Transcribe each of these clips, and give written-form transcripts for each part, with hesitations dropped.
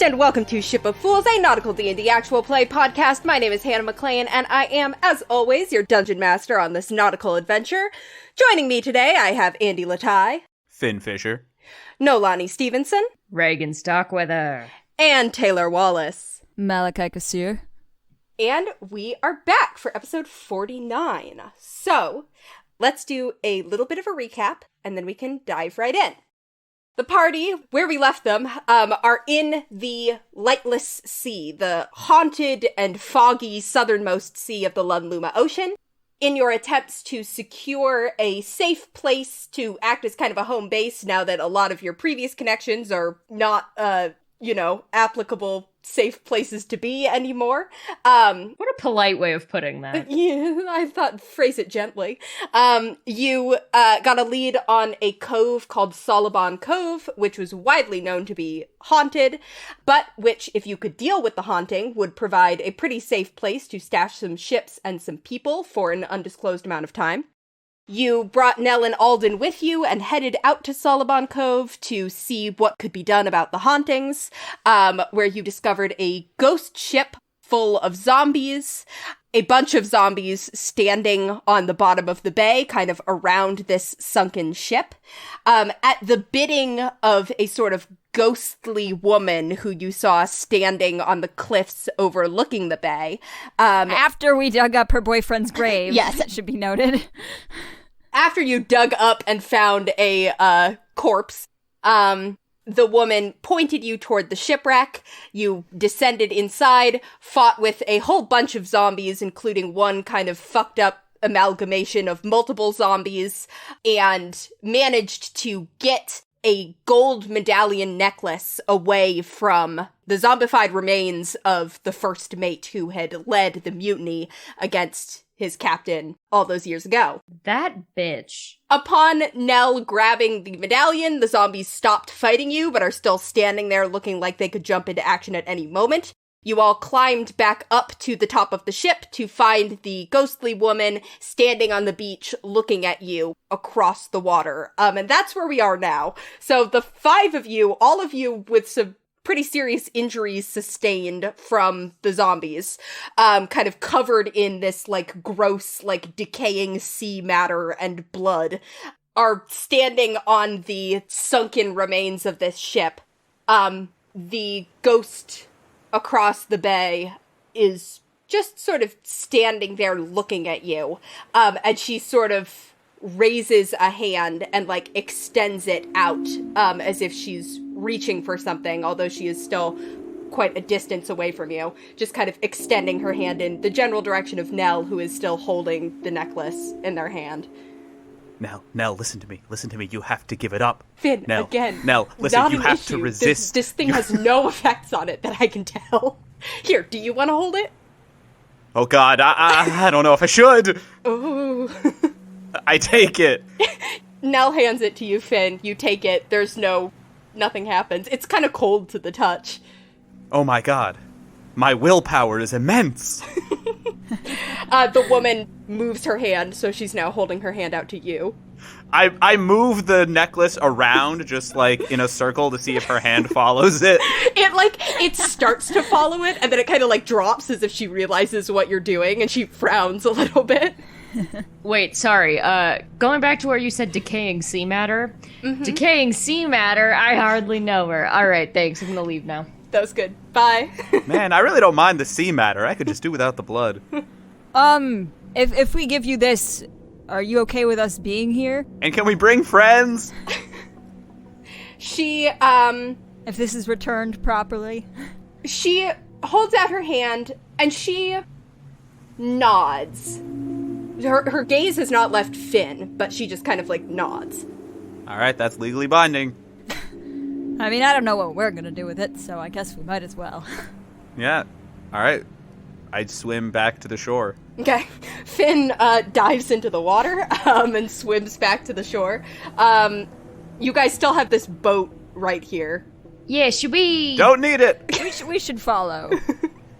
and welcome to Ship of Fools, a nautical D&D actual play podcast. My name is Hannah McLean, and I am, as always, your dungeon master on this nautical adventure. Joining me today, I have Andy Latai, Finn Fisher, Nolani Stevenson, Regin Stockweather, and Taylor Wallace. Malachi Kassir. And we are back for episode 49. So, let's do a little bit of a recap, and then we can dive right in. The party, where we left them, are in the lightless sea, the haunted and foggy southernmost sea of the Lunluma Ocean. In your attempts to secure a safe place to act as kind of a home base now that a lot of your previous connections are not, applicable safe places to be anymore. What a polite way of putting that. Yeah, I thought phrase it gently. You got a lead on a cove called Solomon Cove, which was widely known to be haunted, but which, if you could deal with the haunting, would provide a pretty safe place to stash some ships and some people for an undisclosed amount of time. You brought Nell and Alden with you and headed out to Solomon Cove to see what could be done about the hauntings, where you discovered a ghost ship full of zombies, a bunch of zombies standing on the bottom of the bay, kind of around this sunken ship, at the bidding of a sort of ghostly woman who you saw standing on the cliffs overlooking the bay. After we dug up her boyfriend's grave. Yes. That should be noted. After you dug up and found a corpse, the woman pointed you toward the shipwreck. You descended inside, fought with a whole bunch of zombies, including one kind of fucked up amalgamation of multiple zombies, and managed to get a gold medallion necklace away from the zombified remains of the first mate who had led the mutiny against his captain all those years ago. That bitch. Upon Nell grabbing the medallion, the zombies stopped fighting you, but are still standing there looking like they could jump into action at any moment. You all climbed back up to the top of the ship to find the ghostly woman standing on the beach looking at you across the water. And that's where we are now. So the five of you, all of you with some pretty serious injuries sustained from the zombies, kind of covered in this, gross, decaying sea matter and blood, are standing on the sunken remains of this ship. The ghost across the bay is just sort of standing there looking at you, and she sort of raises a hand and, extends it out, as if she's reaching for something, although she is still quite a distance away from you, just kind of extending her hand in the general direction of Nell, who is still holding the necklace in their hand. Nell, listen to me, you have to give it up. Finn, Nell, again, Nell, listen, not you an have issue. to resist. This thing has no effects on it that I can tell. Here, do you want to hold it? Oh god, I don't know if I should. Ooh. I take it. Nell hands it to you, Finn. You take it. Nothing happens. It's kind of cold to the touch. Oh my god. My willpower is immense. The woman moves her hand, so she's now holding her hand out to you. I move the necklace around, just in a circle to see if her hand follows it. It starts to follow it, and then it kind of drops as if she realizes what you're doing, and she frowns a little bit. Wait, sorry, going back to where you said decaying sea matter. Mm-hmm. Decaying sea matter, I hardly know her. Alright, thanks, I'm gonna leave now. That was good. Bye. Man, I really don't mind the sea matter. I could just do without the blood. If we give you this, are you okay with us being here? And can we bring friends? She, If this is returned properly? She holds out her hand, and she nods. Her gaze has not left Finn, but she just kind of, nods. Alright, that's legally binding. I mean, I don't know what we're gonna do with it, so I guess we might as well. Yeah. Alright. I'd swim back to the shore. Okay. Finn dives into the water and swims back to the shore. You guys still have this boat right here. Yeah, should we... Don't need it! We should follow.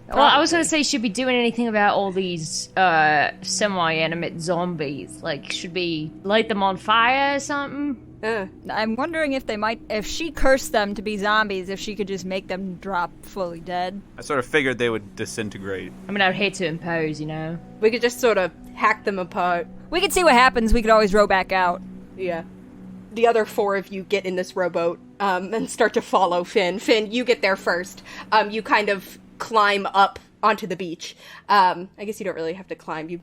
Well, I was gonna say, should we do anything about all these semi-animate zombies? Should we light them on fire or something? I'm wondering if she cursed them to be zombies, if she could just make them drop fully dead. I sort of figured they would disintegrate. I mean, I'd hate to impose, you know? We could just sort of hack them apart. We could see what happens. We could always row back out. Yeah. The other 4 of you get in this rowboat and start to follow Finn. Finn, you get there first. You kind of climb up onto the beach. I guess you don't really have to climb. You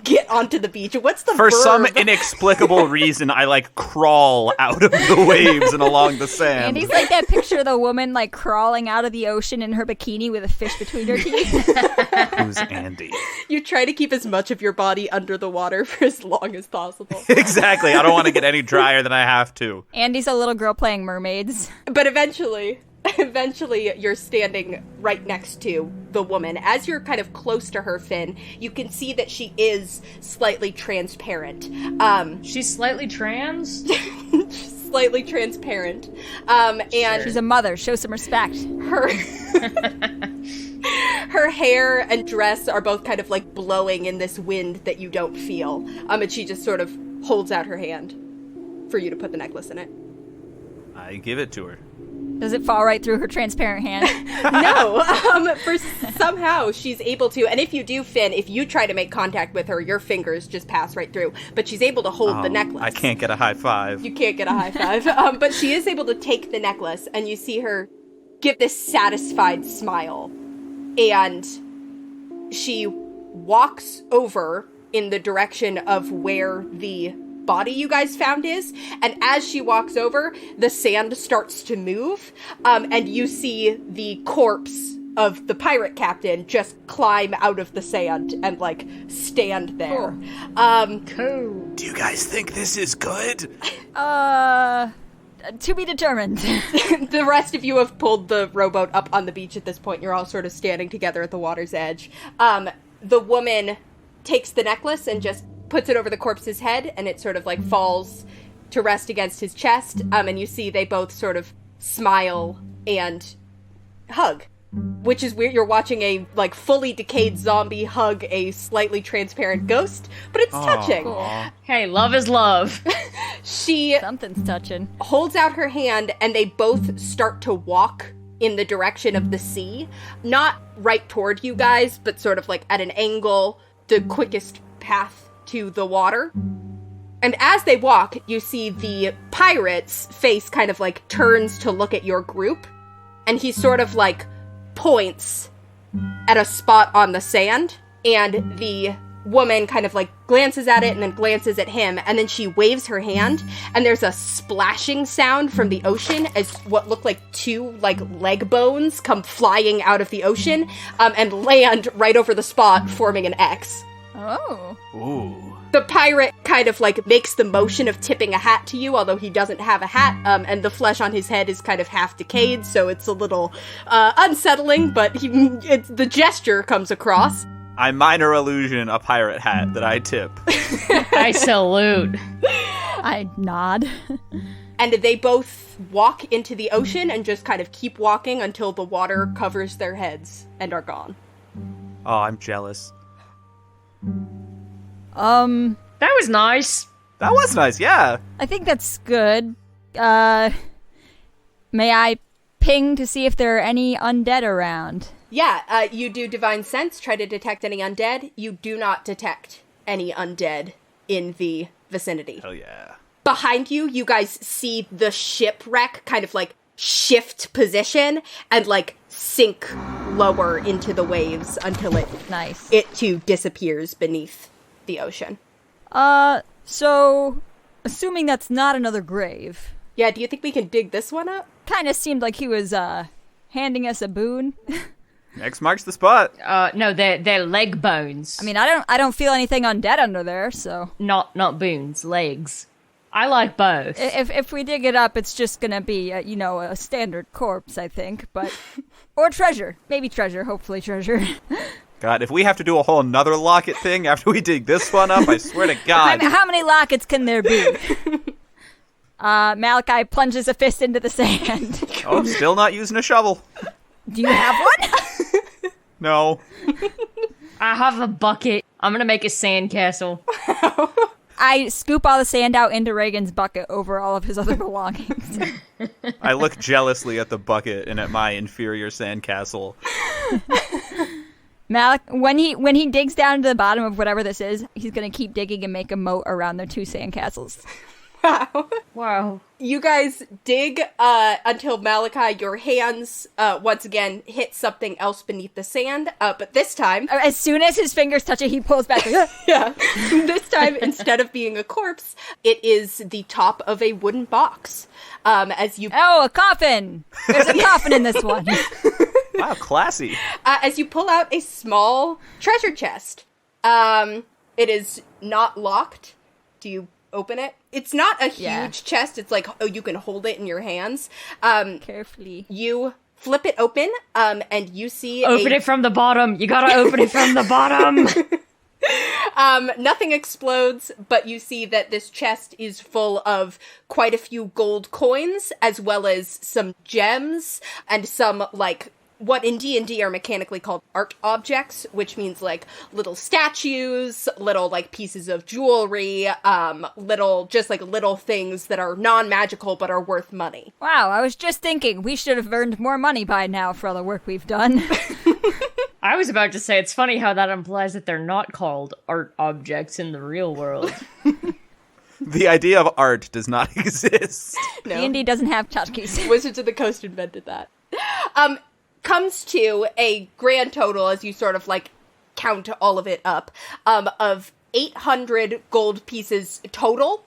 get onto the beach. What's the For verb? some inexplicable reason, I, crawl out of the waves and along the sand. And he's like that picture of the woman, crawling out of the ocean in her bikini with a fish between her teeth. Who's Andy? You try to keep as much of your body under the water for as long as possible. Exactly. I don't want to get any drier than I have to. Andy's a little girl playing mermaids. But eventually you're standing right next to the woman. As you're kind of close to her, Finn, you can see that she is slightly transparent. She's slightly trans? Slightly transparent. And She's a mother. Show some respect. her her hair and dress are both kind of blowing in this wind that you don't feel. And she just sort of holds out her hand for you to put the necklace in it. I give it to her. Does it fall right through her transparent hand? No, somehow she's able to, and if you do, Finn, if you try to make contact with her, your fingers just pass right through, but she's able to hold the necklace. I can't get a high five. You can't get a high five, but she is able to take the necklace, and you see her give this satisfied smile, and she walks over in the direction of where the body you guys found is, and as she walks over, the sand starts to move, and you see the corpse of the pirate captain just climb out of the sand and stand there. Cool. Do you guys think this is good? To be determined. The rest of you have pulled the rowboat up on the beach at this point. You're all sort of standing together at the water's edge. The woman takes the necklace and just puts it over the corpse's head, and it sort of falls to rest against his chest, and you see they both sort of smile and hug, which is weird. You're watching a fully decayed zombie hug a slightly transparent ghost, but it's touching. Cool. Hey, love is love. She Something's touching. holds out her hand, and they both start to walk in the direction of the sea, not right toward you guys, but sort of at an angle, the quickest path to the water. And as they walk, you see the pirate's face kind of turns to look at your group, and he sort of points at a spot on the sand, and the woman kind of glances at it and then glances at him, and then she waves her hand, and there's a splashing sound from the ocean as what look like 2 leg bones come flying out of the ocean and land right over the spot, forming an X. Oh. Ooh. The pirate kind of like makes the motion of tipping a hat to you, although he doesn't have a hat, and the flesh on his head is kind of half decayed, so it's a little unsettling, but the gesture comes across. I minor illusion a pirate hat that I tip. I salute. I nod. And they both walk into the ocean and just kind of keep walking until the water covers their heads and are gone. Oh, I'm jealous. That was nice. That was nice, yeah. I think that's good. May I ping to see if there are any undead around? Yeah, you do Divine Sense, try to detect any undead. You do not detect any undead in the vicinity. Hell yeah. Behind you, you guys see the shipwreck kind of like shift position and like sink lower into the waves until Nice. it too disappears beneath the ocean. So, assuming that's not another grave, Yeah, do you think we can dig this one up? kind of seemed like he was, handing us a boon. Next marks the spot. No, they're leg bones. I mean, I don't feel anything undead under there, so. Not boons, legs. I like both. If we dig it up, it's just gonna be, a standard corpse, I think, but. Or treasure. Maybe treasure, hopefully treasure. God, if we have to do a whole another locket thing after we dig this one up, I swear to God. How many lockets can there be? Malachi plunges a fist into the sand. Oh, I'm still not using a shovel. Do you have one? No. I have a bucket. I'm gonna make a sandcastle. I scoop all the sand out into Regin's bucket over all of his other belongings. I look jealously at the bucket and at my inferior sandcastle. Malik, when he digs down to the bottom of whatever this is, he's gonna keep digging and make a moat around their 2 sandcastles. Wow. Wow. You guys dig until Malachi, your hands once again hit something else beneath the sand, but this time... As soon as his fingers touch it, he pulls back. Yeah. This time, instead of being a corpse, it is the top of a wooden box. As you... Oh, a coffin! There's a coffin in this one. Wow, classy. As you pull out a small treasure chest. It is not locked. Do you open it? It's not a huge chest. It's like, you can hold it in your hands. Carefully. You flip it open, and you see Open it from the bottom. You gotta open it from the bottom. Nothing explodes, but you see that this chest is full of quite a few gold coins, as well as some gems, and some, like, what in D&D are mechanically called art objects, which means, like, little statues, little, like, pieces of jewelry, little things that are non-magical but are worth money. Wow, I was just thinking, we should have earned more money by now for all the work we've done. I was about to say, it's funny how that implies that they're not called art objects in the real world. The idea of art does not exist. No. D&D doesn't have tchotchkes. Wizards of the Coast invented that. Comes to a grand total, as you sort of, like, count all of it up, of 800 gold pieces total.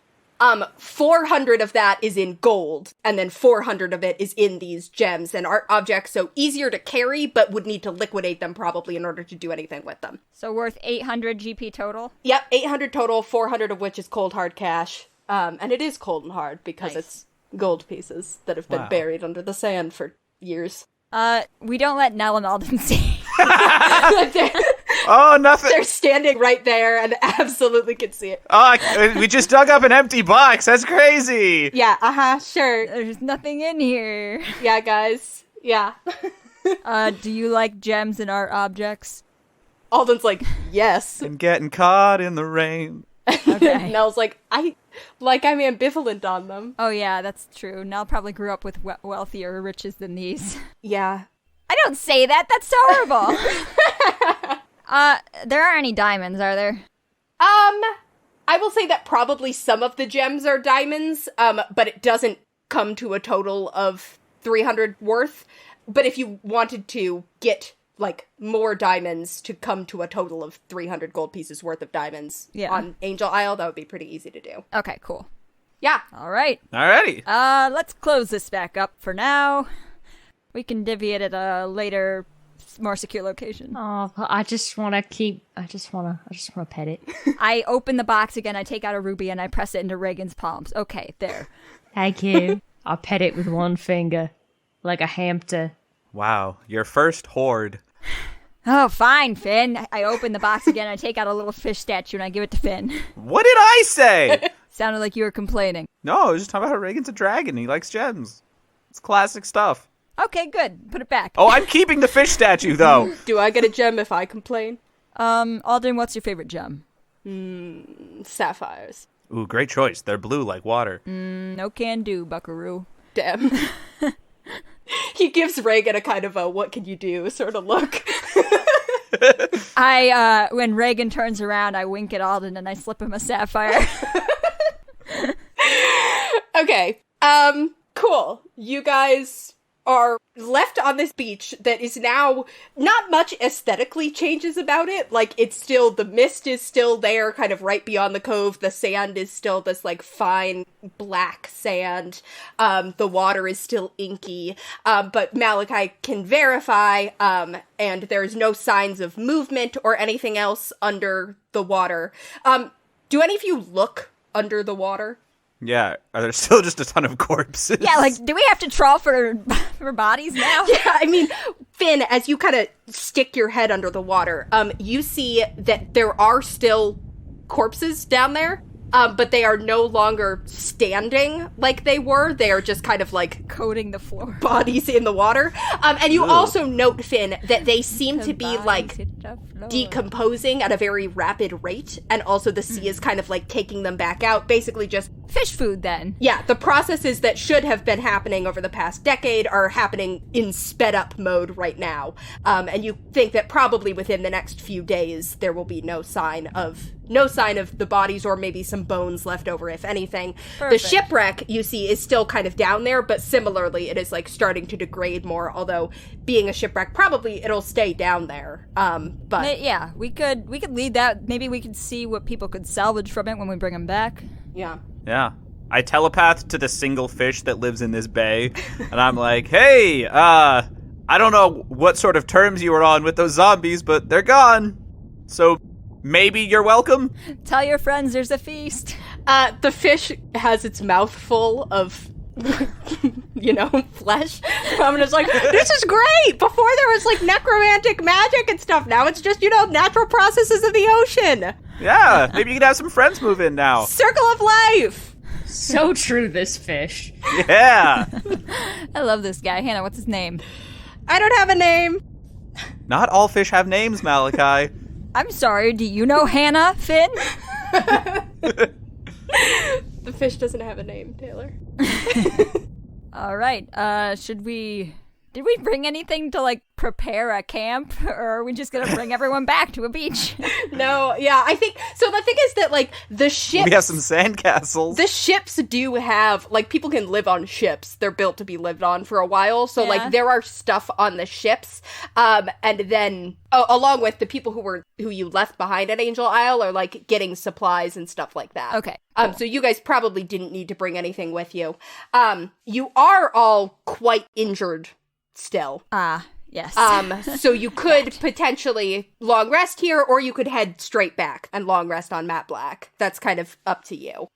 400 of that is in gold, and then 400 of it is in these gems and art objects, so easier to carry, but would need to liquidate them probably in order to do anything with them. So worth 800 GP total? Yep, 800 total, 400 of which is cold hard cash. And it is cold and hard because it's gold pieces that have been buried under the sand for years. We don't let Nell and Alden see. Oh, nothing. They're standing right there and absolutely can see it. Oh, we just dug up an empty box. That's crazy. Yeah, sure. There's nothing in here. Yeah, guys. Yeah. Do you like gems and art objects? Alden's like, yes. And getting caught in the rain. Okay. Nell's like, I'm ambivalent on them. Oh yeah, that's true. Nell probably grew up with wealthier riches than these. Yeah. I don't say that. That's so horrible. There aren't any diamonds, are there? I will say that probably some of the gems are diamonds, but it doesn't come to a total of 300 worth. But if you wanted to get, like, more diamonds to come to a total of 300 gold pieces worth of diamonds on Angel Isle, that would be pretty easy to do. Okay, cool. Yeah. All right. Alrighty. Let's close this back up for now. We can divvy it at a later, more secure location. Oh, I just want to pet it. I open the box again, I take out a ruby, and I press it into Regin's palms. Okay, there. Thank you. I'll pet it with one finger, like a hamster. Wow, your first hoard. Oh, fine, Finn. I open the box again, I take out a little fish statue, and I give it to Finn. What did I say? Sounded like you were complaining. No, I was just talking about how Regin's a dragon. He likes gems. It's classic stuff. Okay, good. Put it back. Oh, I'm keeping the fish statue, though. Do I get a gem if I complain? Alden, what's your favorite gem? Sapphires. Ooh, great choice. They're blue like water. No can do, buckaroo. Damn. He gives Regin a kind of a what can you do sort of look. When Regin turns around, I wink at Alden and I slip him a sapphire. Okay. Cool. You guys are left on this beach that is now not much aesthetically changes about it. Like, it's still, the mist is still there, kind of right beyond the cove. The sand is still this, like, fine black sand. The water is still inky. But Malachi can verify, and there's no signs of movement or anything else under the water. Do any of you look under the water? Yeah, are there still just a ton of corpses? Yeah, like, do we have to trawl for bodies now? Yeah, I mean, Finn, as you kind of stick your head under the water, you see that there are still corpses down there, but they are no longer standing like they were. They are just kind of like coating the floor. Bodies in the water. And you also note, Finn, that they seem to be like decomposing at a very rapid rate, and also the sea is kind of like taking them back out. Basically just Fish food, then. yeah, the processes that should have been happening over the past decade are happening in sped up mode right now. And you think that probably within the next few days there will be no sign of the bodies, or maybe some bones left over, if anything. Perfect. The shipwreck, you see, is still kind of down there, but similarly it is like starting to degrade more, although being a shipwreck, probably it'll stay down there. But Yeah, we could lead that. Maybe we could see what people could salvage from it when we bring them back. yeah. Yeah. I telepath to the single fish that lives in this bay, and I'm like, hey, I don't know what sort of terms you were on with those zombies, but they're gone. So maybe you're welcome? Tell your friends there's a feast. The fish has its mouth full of, flesh. I'm just like, this is great! Before there was, like, necromantic magic and stuff. Now it's just, natural processes of the ocean. Yeah, maybe you can have some friends move in now. Circle of life! So true, this fish. Yeah. I love this guy. Hannah, what's his name? I don't have a name. Not all fish have names, Malachi. I'm sorry, do you know Hannah, Finn? The fish doesn't have a name, Taylor. All right, did we bring anything to, like, prepare a camp? Or are we just gonna bring everyone back to a beach? No, yeah, I think, so the thing is that, like, the ships... We have some sandcastles. The ships do have, like, people can live on ships. They're built to be lived on for a while, so, like, there are stuff on the ships, and then, along with the people who you left behind at Angel Isle are, like, getting supplies and stuff like that. Okay. Cool. So you guys probably didn't need to bring anything with you. You are all quite injured still. Yes. So you could potentially long rest here, or you could head straight back and long rest on Matt Black. That's kind of up to you.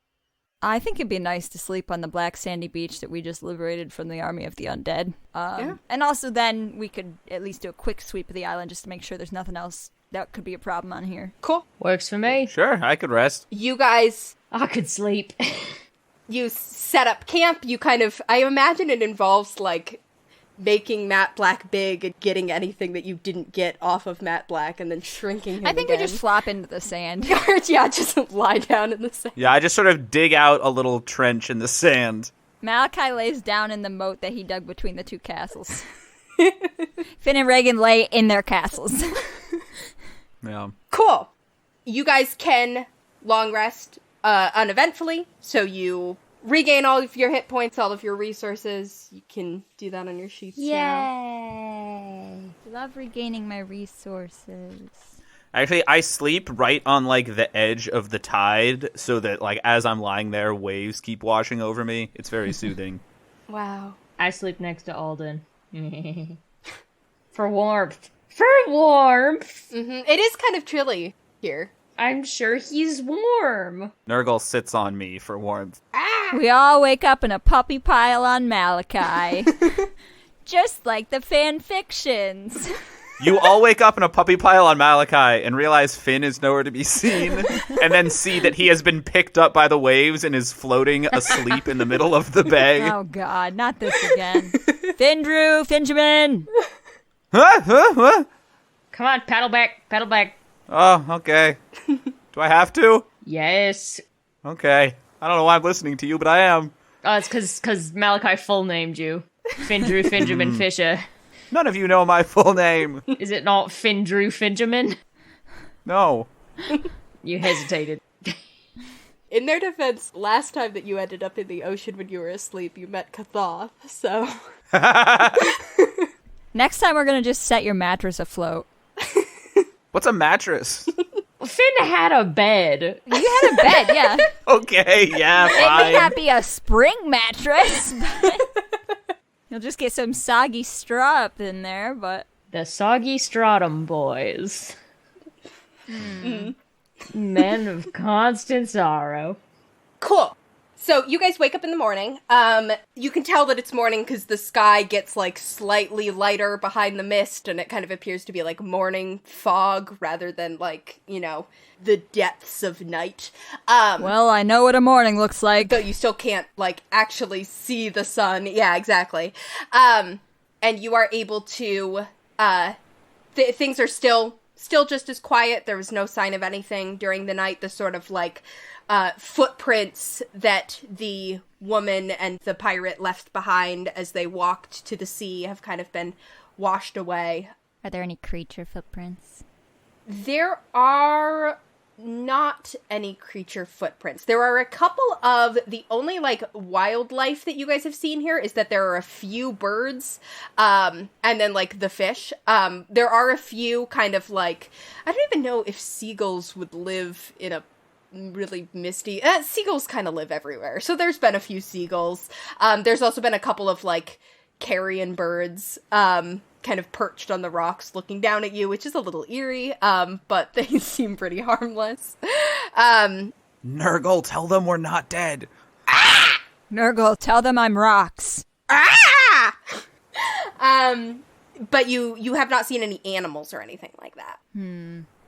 I think it'd be nice to sleep on the black sandy beach that we just liberated from the army of the undead. And also then we could at least do a quick sweep of the island just to make sure there's nothing else that could be a problem on here. Cool. Works for me. Sure, I could rest. You guys... I could sleep. You set up camp, you kind of... I imagine it involves, like, making Matt Black big and getting anything that you didn't get off of Matt Black and then shrinking him I think again. we just flop into the sand. Yeah, just lie down in the sand. Yeah, I just sort of dig out a little trench in the sand. Malachi lays down in the moat that he dug between the two castles. Finn and Regin lay in their castles. Yeah. Cool. You guys can long rest uneventfully, so you regain all of your hit points, all of your resources. You can do that on your sheets now. Yay! Love regaining my resources. Actually, I sleep right on, like, the edge of the tide, so that, like, as I'm lying there, waves keep washing over me. It's very soothing. Wow. I sleep next to Alden. For warmth. For warmth! Mm-hmm. It is kind of chilly here. I'm sure he's warm. Nurgle sits on me for warmth. We all wake up in a puppy pile on Malachi. Just like the fan fictions. You all wake up in a puppy pile on Malachi and realize Finn is nowhere to be seen, and then see that he has been picked up by the waves and is floating asleep in the middle of the bay. Oh god, not this again. Findrew, Finjamin! Huh? Come on, paddle back. Oh, okay. Do I have to? Yes. Okay. I don't know why I'm listening to you, but I am. Oh, it's because Malachi full named you. Findrew Finjamin Fisher. None of you know my full name. Is it not Findrew Finjamin? No. You hesitated. In their defense, last time that you ended up in the ocean when you were asleep, you met Kathoth, so... Next time we're gonna just set your mattress afloat. What's a mattress? Finn had a bed. You had a bed, yeah. Okay, yeah, It may fine. not be a spring mattress, but you'll just get some soggy straw up in there, but... The Soggy Stratum Boys. Men of constant sorrow. Cool. So you guys wake up in the morning. You can tell that it's morning because the sky gets, like, slightly lighter behind the mist, and it kind of appears to be, like, morning fog rather than, like, the depths of night. Well, I know what a morning looks like. Though you still can't, like, actually see the sun. Yeah, exactly. And you are able to, things are still still just as quiet. There was no sign of anything during the night. The sort of like footprints that the woman and the pirate left behind as they walked to the sea have kind of been washed away. Are there any creature footprints? There are not any creature footprints. There are a couple of, the only like wildlife that you guys have seen here is that there are a few birds, and then like the fish. There are a few kind of like, I don't even know if seagulls would live in a really misty, seagulls kind of live everywhere. So there's been a few seagulls. There's also been a couple of like carrion birds, kind of perched on the rocks looking down at you, which is a little eerie, but they seem pretty harmless. Nurgle, tell them we're not dead. Ah! Nurgle, tell them I'm rocks. Ah! But you have not seen any animals or anything like that.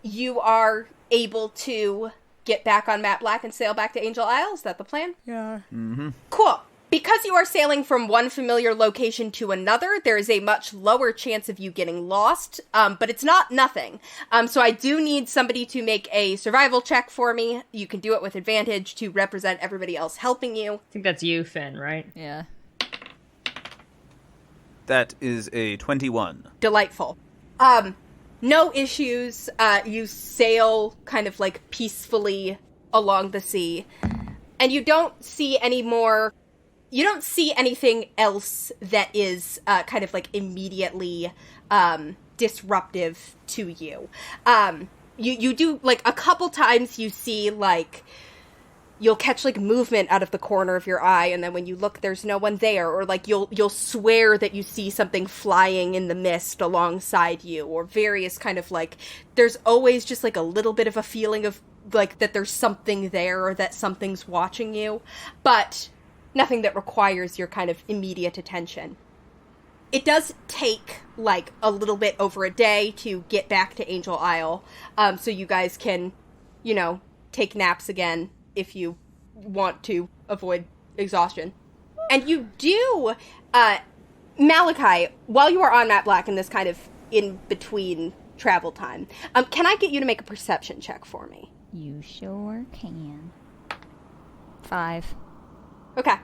You are able to get back on Matt Black and sail back to Angel Isle. Is that the plan? Yeah. Mm-hmm. Cool. Because you are sailing from one familiar location to another, there is a much lower chance of you getting lost, but it's not nothing. So I do need somebody to make a survival check for me. You can do it with advantage to represent everybody else helping you. I think that's you, Finn, right? Yeah. That is a 21. Delightful. No issues. You sail kind of like peacefully along the sea, and you don't see any more. You don't see anything else that is kind of like immediately disruptive to you. You do like a couple times you see like you'll catch like movement out of the corner of your eye, and then when you look there's no one there, or like you'll swear that you see something flying in the mist alongside you, or various kind of like there's always just like a little bit of a feeling of like that there's something there or that something's watching you, but nothing that requires your kind of immediate attention. It does take, like, a little bit over a day to get back to Angel Isle, so you guys can, you know, take naps again if you want to avoid exhaustion. And you do, Malachi, while you are on Matt Black in this kind of in-between travel time, can I get you to make a perception check for me? You sure can. 5. Okay.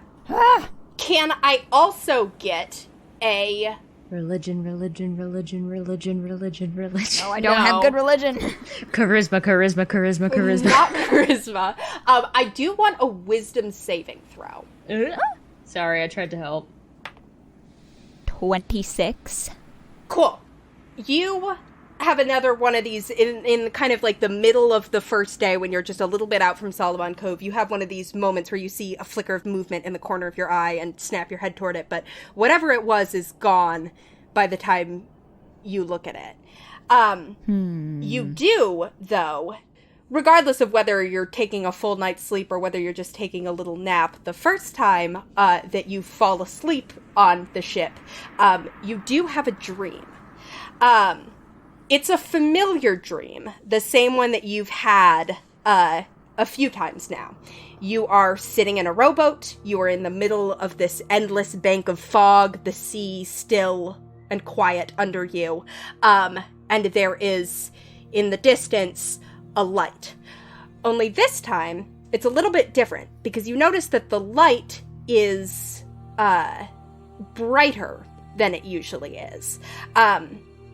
Can I also get a... Religion. No, I don't have good religion. Charisma. Not charisma. I do want a wisdom saving throw. Sorry, I tried to help. 26. Cool. You have another one of these in kind of like the middle of the first day when you're just a little bit out from Solomon Cove. You have one of these moments where you see a flicker of movement in the corner of your eye and snap your head toward it, but whatever it was is gone by the time you look at it. You do, though, regardless of whether you're taking a full night's sleep or whether you're just taking a little nap, the first time that you fall asleep on the ship, you do have a dream. It's a familiar dream, the same one that you've had a few times now. You are sitting in a rowboat, you are in the middle of this endless bank of fog, the sea still and quiet under you, and there is, in the distance, a light. Only this time, it's a little bit different, because you notice that the light is brighter than it usually is.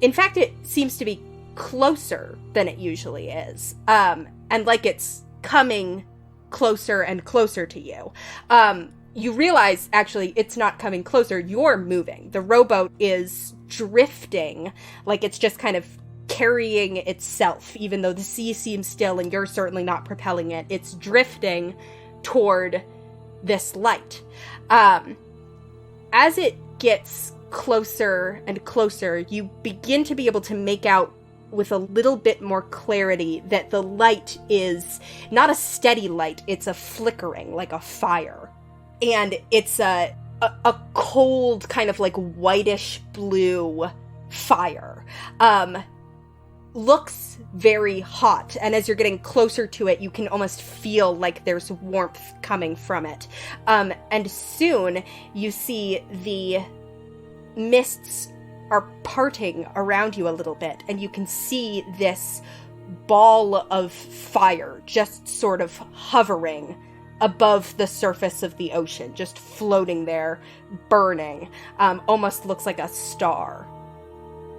In fact, it seems to be closer than it usually is. And like it's coming closer and closer to you. You realize, actually, it's not coming closer. You're moving. The rowboat is drifting, like it's just kind of carrying itself, even though the sea seems still and you're certainly not propelling it. It's drifting toward this light. As it gets closer and closer, you begin to be able to make out with a little bit more clarity that the light is not a steady light, it's a flickering, like a fire. And it's a cold, kind of like whitish blue fire. Looks very hot, and as you're getting closer to it, you can almost feel like there's warmth coming from it. And soon you see the mists are parting around you a little bit, and you can see this ball of fire just sort of hovering above the surface of the ocean, just floating there, burning, almost looks like a star.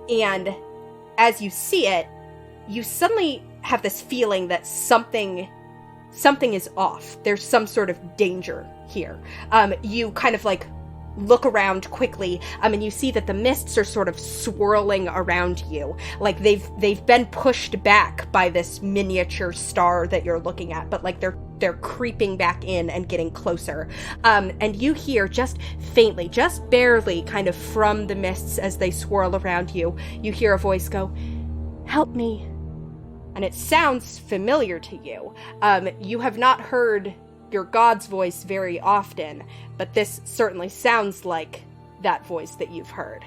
And as you see it, you suddenly have this feeling that something is off. There's some sort of danger here. You kind of like look around quickly, and you see that the mists are sort of swirling around you, like they've been pushed back by this miniature star that you're looking at, but like they're creeping back in and getting closer. And you hear just faintly, just barely, kind of from the mists as they swirl around you, you hear a voice go, "Help me." And it sounds familiar to you. You have not heard your god's voice very often, but this certainly sounds like that voice that you've heard.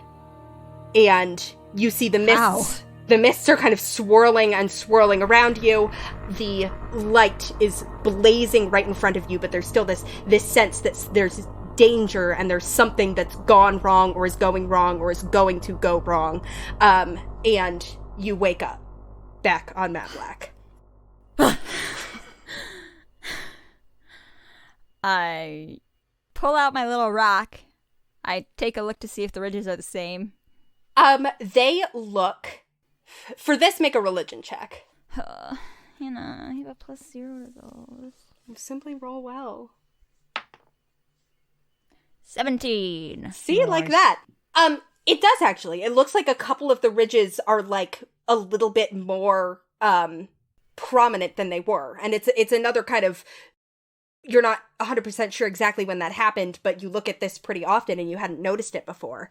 And you see the mists. Ow. The mists are kind of swirling and swirling around you. The light is blazing right in front of you, but there's still this sense that there's danger and there's something that's gone wrong or is going wrong or is going to go wrong. And you wake up back on Map Black. I pull out my little rock. I take a look to see if the ridges are the same. They look... For this, make a religion check. I have a +0 to those. Simply roll well. 17. See, nice. Like that. It does actually. It looks like a couple of the ridges are like a little bit more prominent than they were, and it's another kind of. You're not 100% sure exactly when that happened, but you look at this pretty often and you hadn't noticed it before.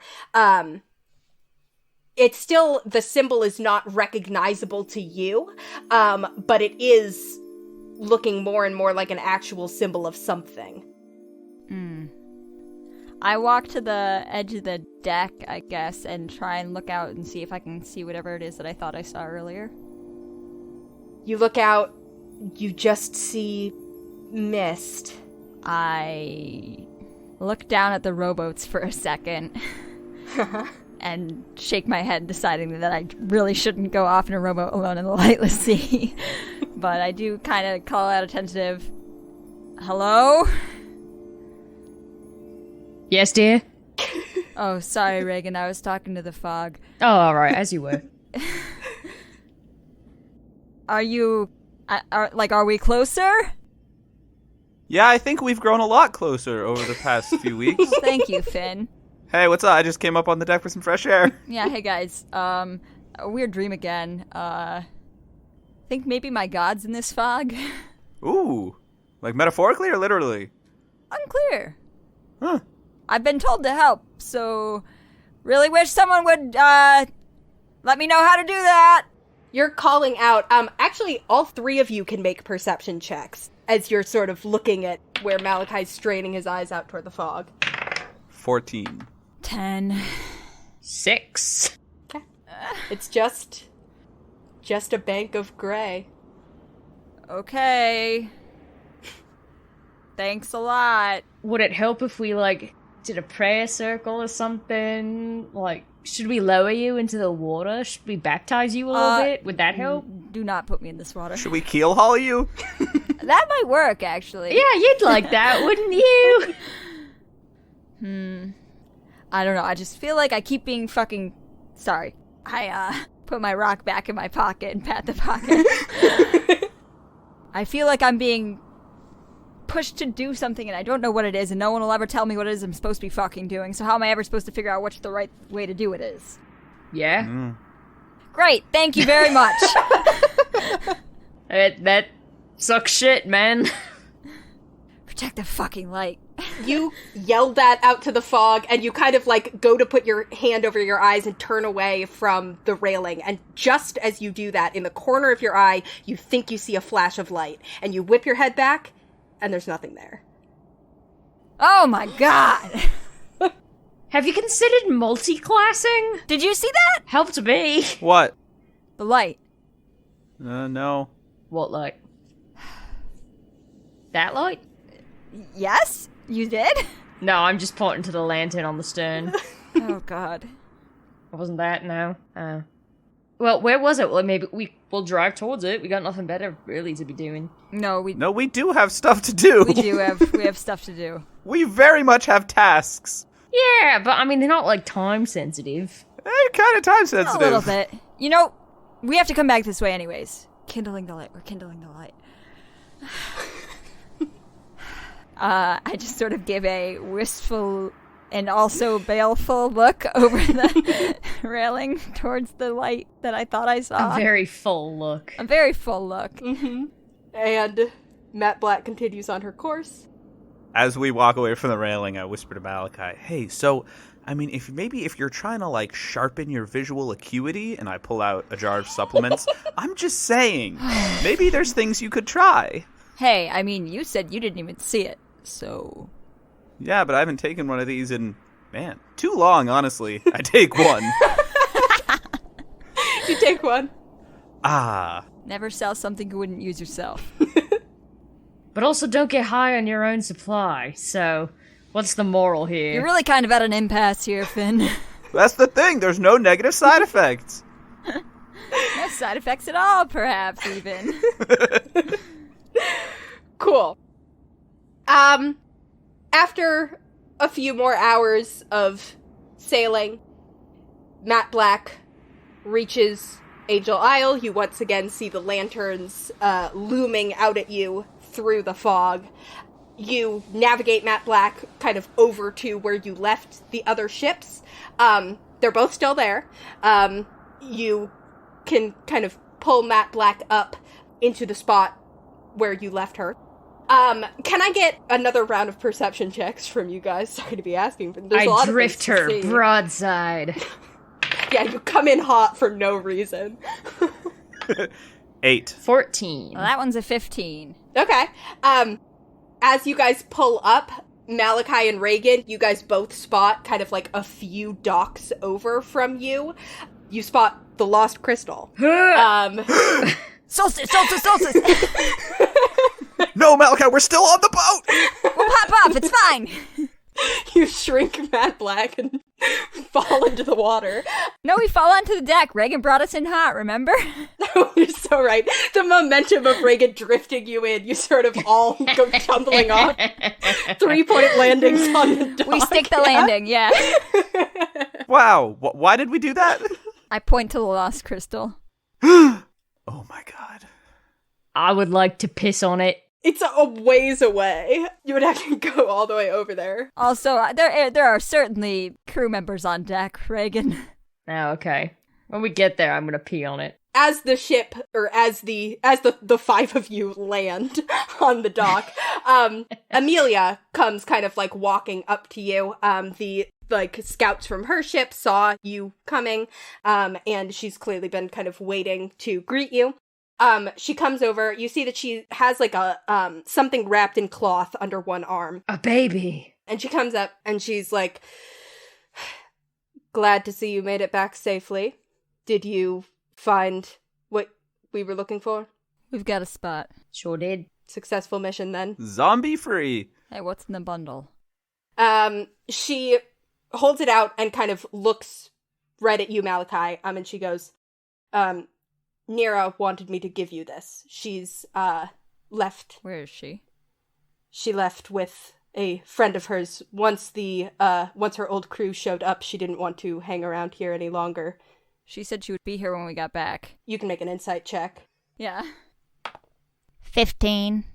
It's still, the symbol is not recognizable to you, but it is looking more and more like an actual symbol of something. I walk to the edge of the deck, I guess, and try and look out and see if I can see whatever it is that I thought I saw earlier. You look out, you just see mist. I look down at the rowboats for a second and shake my head, deciding that I really shouldn't go off in a rowboat alone in the lightless sea. But I do kind of call out a tentative, "Hello?" Yes, dear? Oh, sorry, Regin. I was talking to the fog. Oh, all right, as you were. Are you... are we closer? Yeah, I think we've grown a lot closer over the past few weeks. Thank you, Finn. Hey, what's up? I just came up on the deck for some fresh air. Yeah, hey guys. A weird dream again. Think maybe my god's in this fog? Ooh. Like metaphorically or literally? Unclear. Huh. I've been told to help, so really wish someone would, let me know how to do that. You're calling out, actually all three of you can make perception checks as you're sort of looking at where Malachi's straining his eyes out toward the fog. 14. 10. 6. Okay. It's just a bank of gray. Okay. Thanks a lot. Would it help if we, did a prayer circle or something? Should we lower you into the water? Should we baptize you a little bit? Would that help? Do not put me in this water. Should we keel haul you? That might work, actually. Yeah, you'd like that, wouldn't you? I don't know. I just feel like I keep being fucking... Sorry. I, put my rock back in my pocket and pat the pocket. I feel like I'm being pushed to do something and I don't know what it is, and no one will ever tell me what it is I'm supposed to be fucking doing, so how am I ever supposed to figure out what the right way to do it is? Yeah. Great, thank you very much. That sucks shit, man. Protect the fucking light. You yelled that out to the fog, and you kind of go to put your hand over your eyes and turn away from the railing, and just as you do that, in the corner of your eye, you think you see a flash of light, and you whip your head back, and there's nothing there. Oh my god! Have you considered multi-classing? Did you see that? Helped me. What? The light. No. What light? That light? Yes? You did? No, I'm just pointing to the lantern on the stern. Oh god. Wasn't that? No. Well, where was it? Well, maybe we'll drive towards it. We got nothing better really to be doing. No, we do have stuff to do. We have stuff to do. We very much have tasks. Yeah, but I mean, they're not like time sensitive. They're kind of time sensitive. A little bit. You know, we have to come back this way anyways. Kindling the light. We're kindling the light. I just sort of give a wistful and also baleful look over the railing towards the light that I thought I saw. A very full look. A very full look. Mm-hmm. And Matt Black continues on her course. As we walk away from the railing, I whisper to Malachi, hey, so, I mean, if you're trying to, like, sharpen your visual acuity, and I pull out a jar of supplements, I'm just saying, maybe there's things you could try. Hey, I mean, you said you didn't even see it, so... Yeah, but I haven't taken one of these in, man, too long, honestly. I take one. You take one. Never sell something you wouldn't use yourself. But also don't get high on your own supply, so what's the moral here? You're really kind of at an impasse here, Finn. That's the thing, there's no negative side effects. No side effects at all, perhaps, even. Cool. After a few more hours of sailing, Matt Black reaches Angel Isle. You once again see the lanterns looming out at you through the fog. You navigate Matt Black kind of over to where you left the other ships. They're both still there. You can kind of pull Matt Black up into the spot where you left her. Can I get another round of perception checks from you guys? Sorry to be asking, but there's a lot of things to drift her see. broadside. Yeah, you come in hot for no reason. 8. 14. Well, that one's a 15. Okay. As you guys pull up, Malachi and Regin, you guys both spot kind of like a few docks over from you. You spot the lost crystal. Solstice! No, Malachi, we're still on the boat! We'll pop off, it's fine! You shrink Matt Black and fall into the water. No, we fall onto the deck. Reagan brought us in hot, remember? You're so right. The momentum of Regin drifting you in, you sort of all go tumbling off. 3-point landings on the dock. We stick the landing, yeah. Wow, why did we do that? I point to the lost crystal. Oh my god. I would like to piss on it. It's a ways away. You would have to go all the way over there. Also, there are certainly crew members on deck, Reagan. Oh, okay. When we get there, I'm gonna pee on it. As the ship, or as the 5 of you land on the dock, Amelia comes kind of like walking up to you. The scouts from her ship saw you coming, and she's clearly been kind of waiting to greet you. She comes over, you see that she has like a, something wrapped in cloth under one arm. A baby. And she comes up and she's like, glad to see you made it back safely. Did you find what we were looking for? We've got a spot. Sure did. Successful mission then. Zombie free. Hey, what's in the bundle? She holds it out and kind of looks right at you, Malachi, and she goes, Nira wanted me to give you this. She's, left. Where is she? She left with a friend of hers. Once her old crew showed up, she didn't want to hang around here any longer. She said she would be here when we got back. You can make an insight check. Yeah. 15.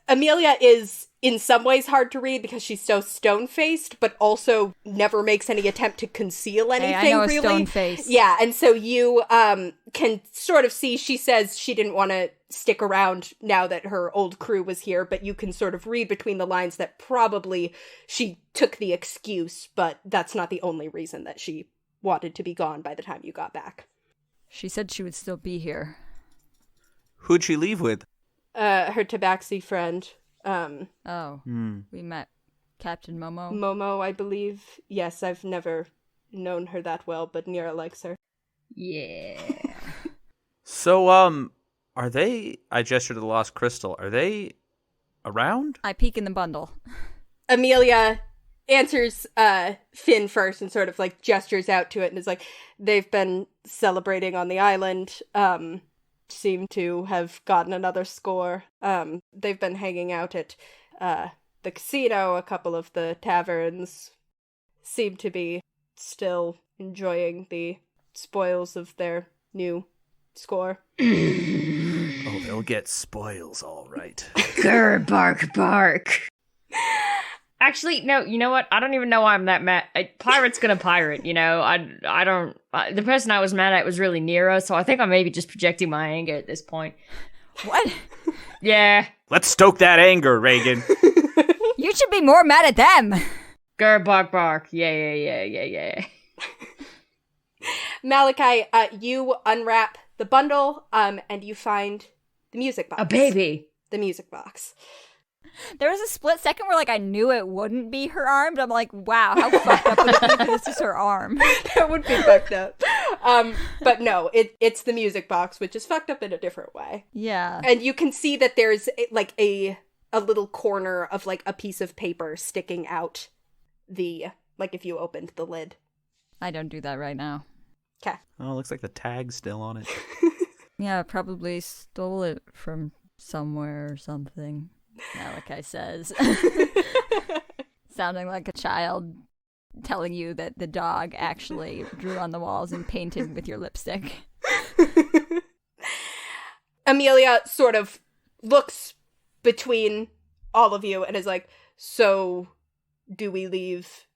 Amelia is in some ways hard to read because she's so stone-faced, but also never makes any attempt to conceal anything, hey, I know really. A stone face. Yeah, and so you can sort of see, she says she didn't want to stick around now that her old crew was here, but you can sort of read between the lines that probably she took the excuse, but that's not the only reason that she wanted to be gone by the time you got back. She said she would still be here. Who'd she leave with? Her tabaxi friend. We met Captain Momo. Momo, I believe. Yes, I've never known her that well, but Nira likes her. Yeah. So, are they... I gesture to the Lost Crystal. Are they around? I peek in the bundle. Amelia answers Finn first and sort of like gestures out to it and is like, they've been celebrating on the island, seem to have gotten another score. They've been hanging out at the casino, a couple of the taverns, seem to be still enjoying the spoils of their new score. Oh, they'll get spoils, all right. Grr, bark, bark. Actually, no, you know what? I don't even know why I'm that mad. Pirate's gonna pirate, you know? I don't... the person I was mad at was really Nero, so I think I'm maybe just projecting my anger at this point. What? Yeah. Let's stoke that anger, Regin. You should be more mad at them. Grr, bark, bark. Yeah. Malachi, you unwrap the bundle, and you find the music box. A baby. The music box. There was a split second where, like, I knew it wouldn't be her arm, but I'm like, wow, how fucked up would it be if this is her arm? That would be fucked up. But no, it's the music box, which is fucked up in a different way. Yeah. And you can see that there's, like, a little corner of, like, a piece of paper sticking out like, if you opened the lid. I don't do that right now. Okay. Oh, looks like the tag's still on it. Yeah, probably stole it from somewhere or something. Malachi says. Sounding like a child telling you that the dog actually drew on the walls and painted with your lipstick. Amelia sort of looks between all of you and is like, so do we leave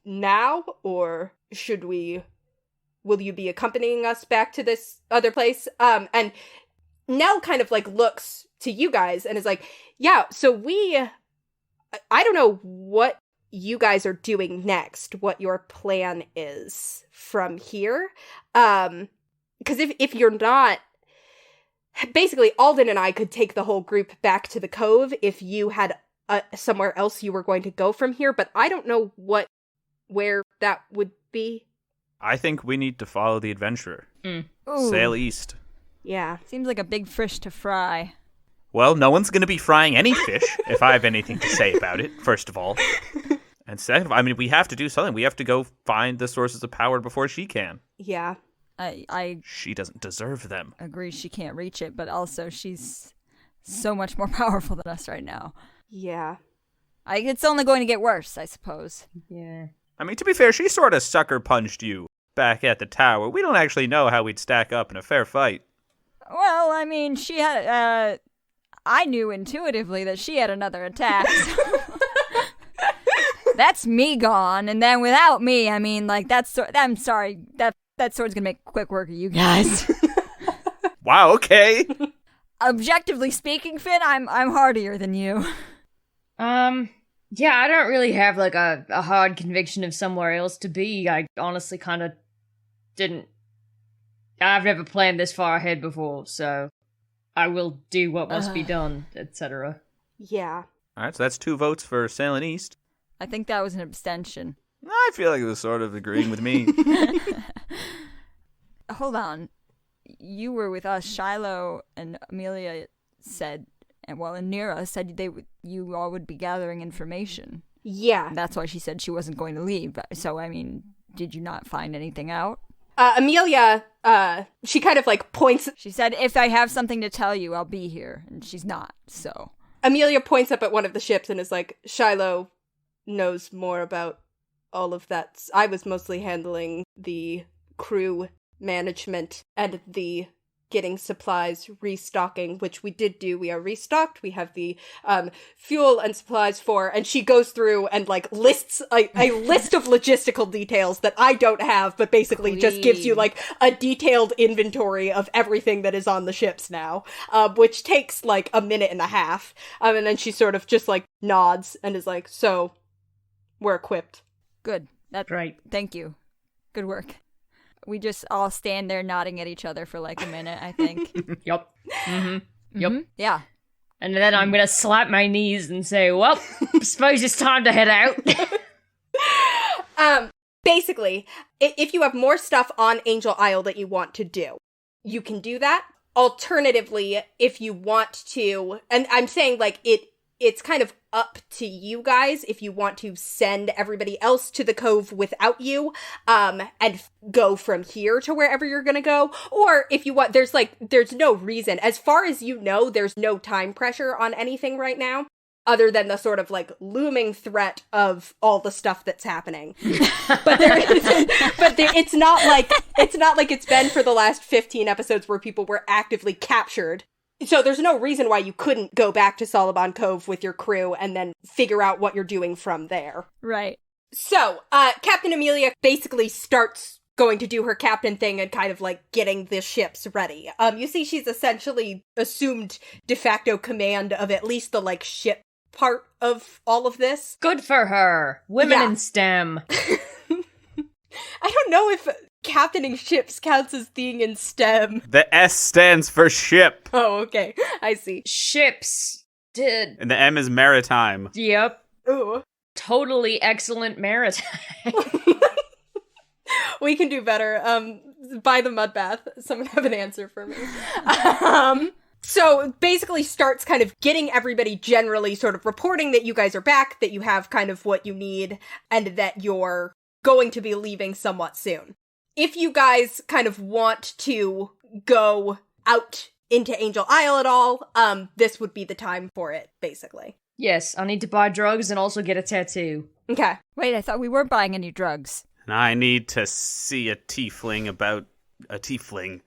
now, or will you be accompanying us back to this other place? And Nell kind of like looks to you guys and is like, yeah, so I don't know what you guys are doing next, what your plan is from here. Because if you're not, basically Alden and I could take the whole group back to the cove if you had somewhere else you were going to go from here, but I don't know where that would be. I think we need to follow the adventurer. Sail east. Yeah. Seems like a big fish to fry. Well, no one's going to be frying any fish, if I have anything to say about it, first of all. And second of all, I mean, we have to do something. We have to go find the sources of power before she can. Yeah. I She doesn't deserve them. agree she can't reach it, but also she's so much more powerful than us right now. Yeah. It's only going to get worse, I suppose. Yeah. I mean, to be fair, she sort of sucker punched you back at the tower. We don't actually know how we'd stack up in a fair fight. Well, I mean, she had, I knew intuitively that she had another attack. So. That's me gone, and then without me, I mean, like, I'm sorry, that sword's gonna make quick work of you guys. Wow, okay. Objectively speaking, Finn, I'm hardier than you. Yeah, I don't really have, like, a hard conviction of somewhere else to be. I honestly kind of didn't... I've never planned this far ahead before, so I will do what must be done, etc. Yeah. All right, so that's 2 votes for sailing east. I think that was an abstention. I feel like it was sort of agreeing with me. Hold on. You were with us. Shiloh and Amelia said, and Nera said you all would be gathering information. Yeah. That's why she said she wasn't going to leave. So, I mean, did you not find anything out? Amelia, she kind of like points. She said, if I have something to tell you, I'll be here. And she's not, so. Amelia points up at one of the ships and is like, Shiloh knows more about all of that. I was mostly handling the crew management and the getting supplies, restocking, which we did do. We are restocked. We have the fuel and supplies for, and she goes through and like lists a list of logistical details that I don't have, but basically just gives you like a detailed inventory of everything that is on the ships now, which takes like a minute and a half. And then she sort of just like nods and is like, so we're equipped. Good. That's right. Thank you. Good work. We just all stand there nodding at each other for like a minute, I think. Yup. Mm-hmm. Yup. Yeah. And then I'm gonna slap my knees and say, well, suppose it's time to head out. Basically, if you have more stuff on Angel Isle that you want to do, you can do that. Alternatively, if you want to, and I'm saying like it it's kind of up to you guys if you want to send everybody else to the cove without you, and go from here to wherever you're gonna go. Or if you want, there's no reason. As far as you know, there's no time pressure on anything right now, other than the sort of, like, looming threat of all the stuff that's happening. But it's not like it's been for the last 15 episodes where people were actively captured. So there's no reason why you couldn't go back to Solomon Cove with your crew and then figure out what you're doing from there. Right. So, Captain Amelia basically starts going to do her captain thing and kind of, like, getting the ships ready. You see she's essentially assumed de facto command of at least the, like, ship part of all of this. Good for her. Women in STEM. I don't know if captaining ships counts as being in STEM. The S stands for ship. Oh, okay. I see. Ships. Did. And the M is maritime. Yep. Ooh. Totally excellent maritime. We can do better. By the mud bath. Someone have an answer for me. So basically starts kind of getting everybody generally sort of reporting that you guys are back, that you have kind of what you need, and that you're going to be leaving somewhat soon. If you guys kind of want to go out into Angel Isle at all, this would be the time for it, basically. Yes, I need to buy drugs and also get a tattoo. Okay. Wait, I thought we weren't buying any drugs. And I need to see a tiefling about a tiefling.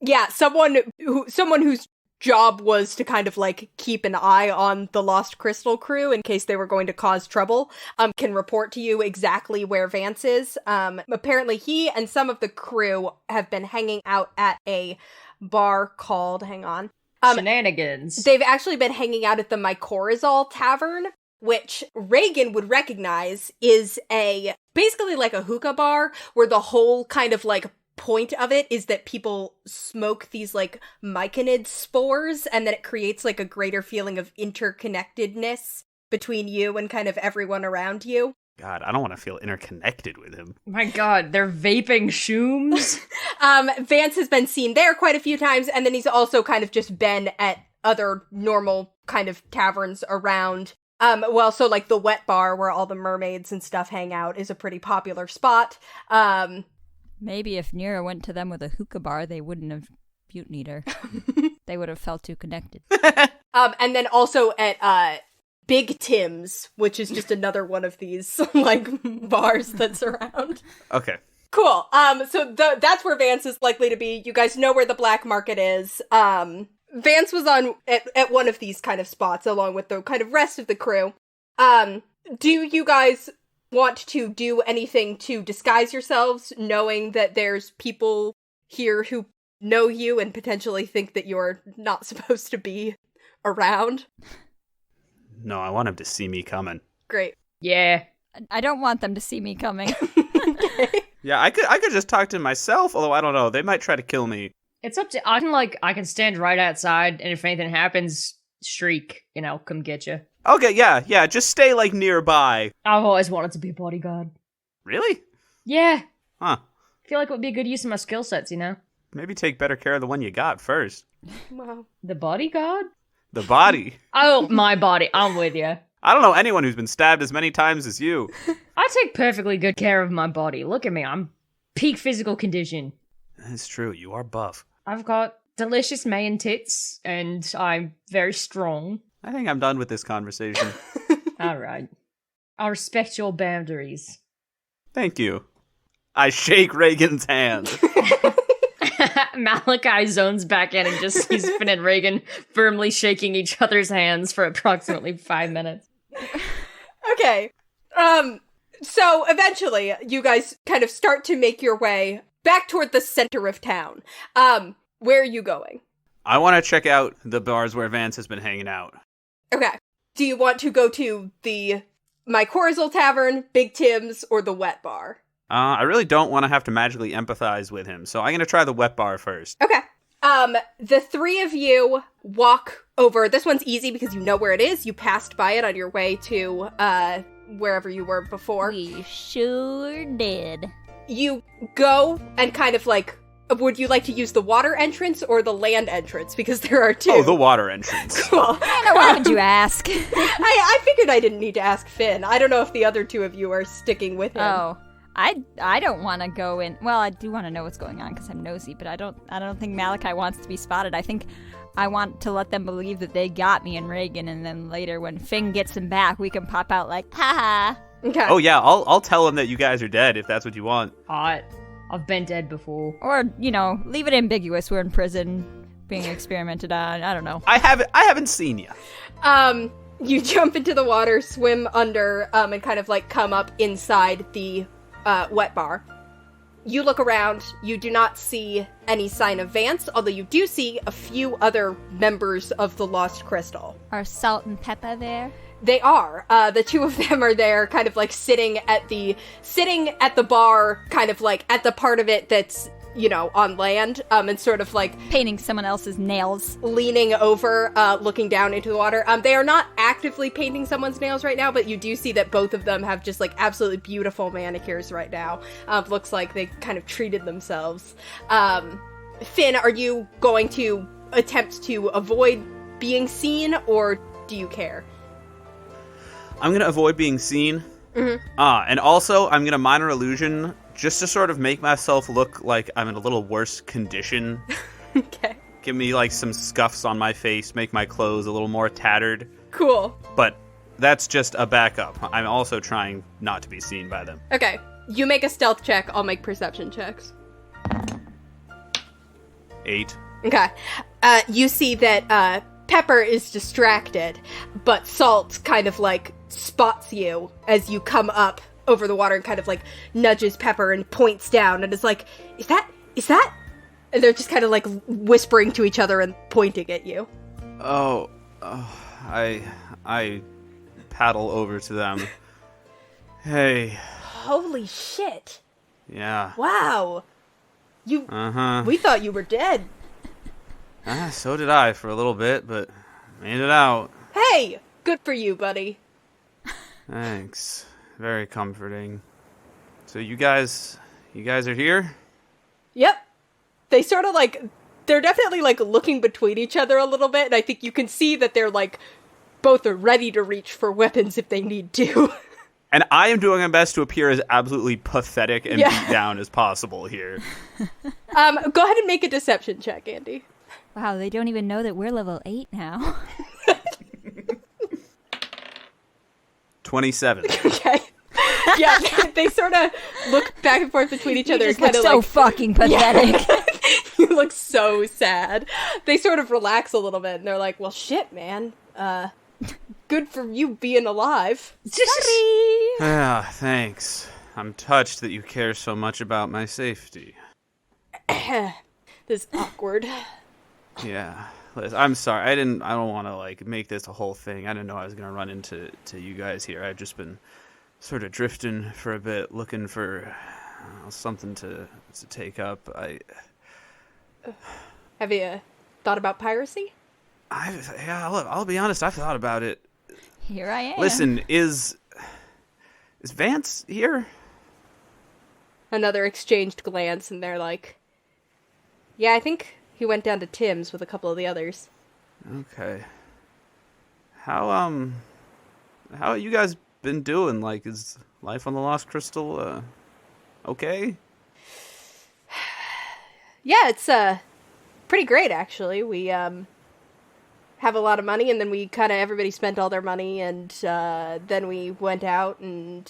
Yeah, someone whose job was to kind of, like, keep an eye on the Lost Crystal crew in case they were going to cause trouble, can report to you exactly where Vance is. Apparently he and some of the crew have been hanging out at a bar called, Shenanigans. They've actually been hanging out at the Mycorrhizal Tavern, which Regin would recognize is basically like a hookah bar, where the whole kind of, like, point of it is that people smoke these, like, myconid spores, and then it creates, like, a greater feeling of interconnectedness between you and kind of everyone around you. God, I don't want to feel interconnected with him. My God, they're vaping shooms? Vance has been seen there quite a few times, and then he's also kind of just been at other normal kind of taverns around. So, like, the wet bar where all the mermaids and stuff hang out is a pretty popular spot. Maybe if Nira went to them with a hookah bar, they wouldn't have mutinied her. They would have felt too connected. And then also at Big Tim's, which is just another one of these, like, bars that's around. Okay. Cool. So that's where Vance is likely to be. You guys know where the black market is. Vance was at one of these kind of spots along with the kind of rest of the crew. Do you guys want to do anything to disguise yourselves, knowing that there's people here who know you and potentially think that you're not supposed to be around? No, I want him to see me coming. Great. Yeah. I don't want them to see me coming. Okay. Yeah, I could just talk to myself, although I don't know. They might try to kill me. It's up to... I can stand right outside, and if anything happens, shriek, come get you. Okay, yeah, just stay, like, nearby. I've always wanted to be a bodyguard. Really? Yeah. Huh. I feel like it would be a good use of my skill sets, Maybe take better care of the one you got first. Wow. The bodyguard? The body. Oh, my body. I'm with you. I don't know anyone who's been stabbed as many times as you. I take perfectly good care of my body. Look at me. I'm peak physical condition. That's true. You are buff. I've got delicious mayan tits, and I'm very strong. I think I'm done with this conversation. All right. I respect your boundaries. Thank you. I shake Regin's hand. Malachi zones back in and just sees Finn and Regin firmly shaking each other's hands for approximately 5 minutes. Okay. So eventually you guys kind of start to make your way back toward the center of town. Where are you going? I want to check out the bars where Vance has been hanging out. Okay. Do you want to go to the Mycorrhizal Tavern, Big Tim's, or the Wet Bar? I really don't want to have to magically empathize with him, so I'm going to try the wet bar first. Okay. The three of you walk over. This one's easy because you know where it is. You passed by it on your way to, wherever you were before. We sure did. You go and kind of, like, Would you like to use the water entrance or the land entrance? Because there are two. Oh, the water entrance. Cool. Why would you ask? I figured I didn't need to ask Finn. I don't know if the other two of you are sticking with him. Oh, I don't want to go in. Well, I do want to know what's going on because I'm nosy, but I don't think Malachi wants to be spotted. I think I want to let them believe that they got me and Regin, and then later when Finn gets him back, we can pop out like, haha. Okay. Oh yeah, I'll tell him that you guys are dead if that's what you want. Hot. I've been dead before. Or, leave it ambiguous. We're in prison being experimented on. I don't know. I haven't seen you. You jump into the water, swim under, and kind of like come up inside the wet bar. You look around, you do not see any sign of Vance, although you do see a few other members of the Lost Crystal. Are Salt and Pepper there? They are. The two of them are there, kind of like sitting at the bar, kind of like at the part of it that's, on land, and sort of like Painting someone else's nails. leaning over, looking down into the water. They are not actively painting someone's nails right now, but you do see that both of them have just like absolutely beautiful manicures right now. Looks like they kind of treated themselves. Finn, are you going to attempt to avoid being seen, or do you care? I'm going to avoid being seen. Mm-hmm. And also, I'm going to minor illusion just to sort of make myself look like I'm in a little worse condition. Okay. Give me, like, some scuffs on my face, make my clothes a little more tattered. Cool. But that's just a backup. I'm also trying not to be seen by them. Okay. You make a stealth check, I'll make perception checks. 8. Okay. You see that, Pepper is distracted, but Salt kind of like spots you as you come up over the water and kind of like nudges Pepper and points down and is like, is that? And they're just kind of like whispering to each other and pointing at you. I paddle over to them. Hey. Holy shit. Yeah. Wow. We thought you were dead. So did I for a little bit, but made it out. Hey! Good for you, buddy. Thanks. Very comforting. So you guys are here? Yep. They sort of like, they're definitely like looking between each other a little bit, and I think you can see that they're like, both are ready to reach for weapons if they need to. And I am doing my best to appear as absolutely pathetic and beat down as possible here. Go ahead and make a deception check, Andy. Wow, they don't even know that we're level 8 now. 27. Okay. Yeah, they sort of look back and forth between each other. You just look so fucking pathetic. Yeah. You look so sad. They sort of relax a little bit, and they're like, well, shit, man. Good for you being alive. Sorry! Ah, thanks. I'm touched that you care so much about my safety. This is awkward. Yeah. Liz, I'm sorry. I don't want to like make this a whole thing. I didn't know I was going to run into you guys here. I've just been sort of drifting for a bit, looking for something to take up. Have you thought about piracy? I'll be honest. I've thought about it. Here I am. Listen, is Vance here? Another exchanged glance, and they're like, yeah, I think he went down to Tim's with a couple of the others. Okay. How you guys been doing? Like, is life on the Lost Crystal, okay? Yeah, it's, pretty great, actually. We, have a lot of money, and then we everybody spent all their money, and, then we went out and,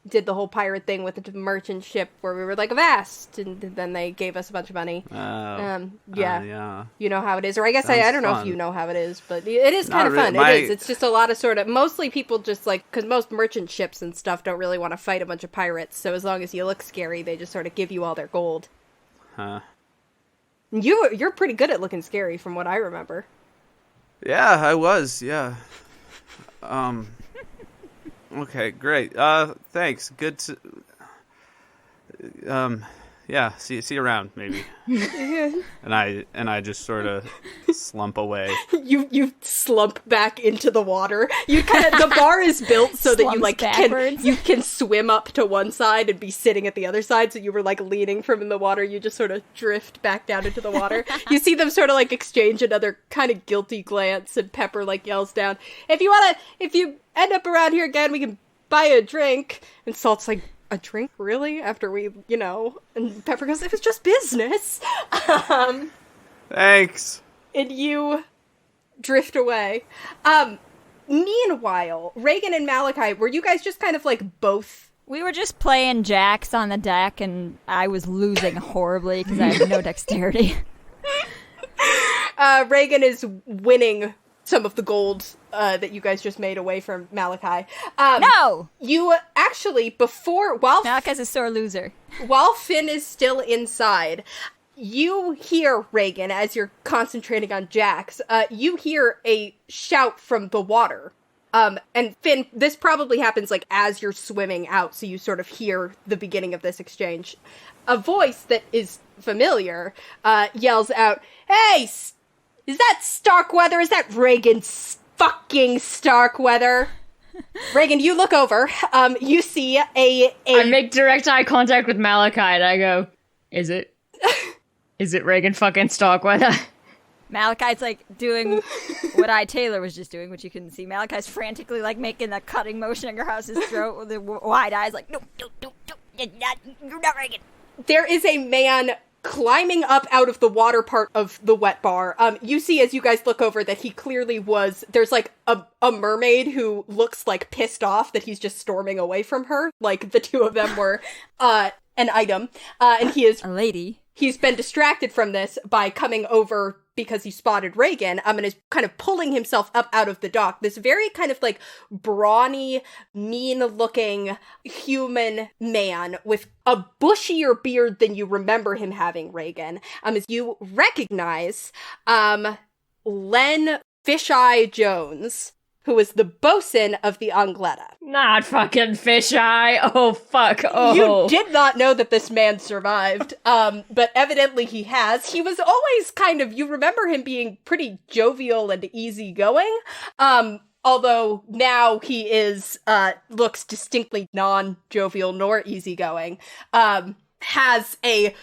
did the whole pirate thing with the merchant ship where we were like Avast, and then they gave us a bunch of money. Yeah. You know how it is, or I guess I don't know if you know how it is, but it is kind of Not fun. really. It is. It's just a lot of sort of, mostly people just like, because most merchant ships and stuff don't really want to fight a bunch of pirates, so as long as you look scary, they just sort of give you all their gold. Huh. You're pretty good at looking scary from what I remember. Yeah, I was, yeah. Okay, great. Thanks. Good to... yeah, see you around, maybe. and I just sort of slump away. You slump back into the water. You the bar is built so that you can swim up to one side and be sitting at the other side. So you were leaning from in the water. You just sort of drift back down into the water. You see them sort of exchange another kind of guilty glance, and Pepper yells down, "If you end up around here again, we can buy a drink." And Salt's like, "A drink, really? After we, And Pepper goes, "It was just business." Thanks. And you drift away. Meanwhile, Regin and Malachi, were you guys just kind of both? We were just playing jacks on the deck, and I was losing horribly because I had no dexterity. Regin is winning some of the gold that you guys just made away from Malachi. No! You actually, while Malachi's a sore loser. While Finn is still inside, you hear, Regin, as you're concentrating on jacks, you hear a shout from the water. And Finn, this probably happens as you're swimming out, so you sort of hear the beginning of this exchange. A voice that is familiar yells out, "Hey, is that Starkweather? Is that Regin's fucking Starkweather?" Regin, you look over. You see a... I make direct eye contact with Malachi, and I go, Is it Regin fucking Starkweather?" Malachi's doing what Taylor was just doing, which you couldn't see. Malachi's frantically making a cutting motion across his throat with the wide eyes, no, you're not Regin. There is a man climbing up out of the water part of the wet bar. You see as you guys look over that he clearly was, there's a mermaid who looks pissed off that he's just storming away from her. The two of them were an item. And he is a lady. He's been distracted from this by coming over because he spotted Regin, and is kind of pulling himself up out of the dock. This very kind of brawny, mean-looking human man with a bushier beard than you remember him having, Regin. As you recognize, Len Fisheye Jones, who was the bosun of the Angletta. Not fucking Fisheye. Oh, fuck. Oh. You did not know that this man survived, but evidently he has. He was always you remember him being pretty jovial and easygoing, although now he is, looks distinctly non-jovial nor easygoing. Has a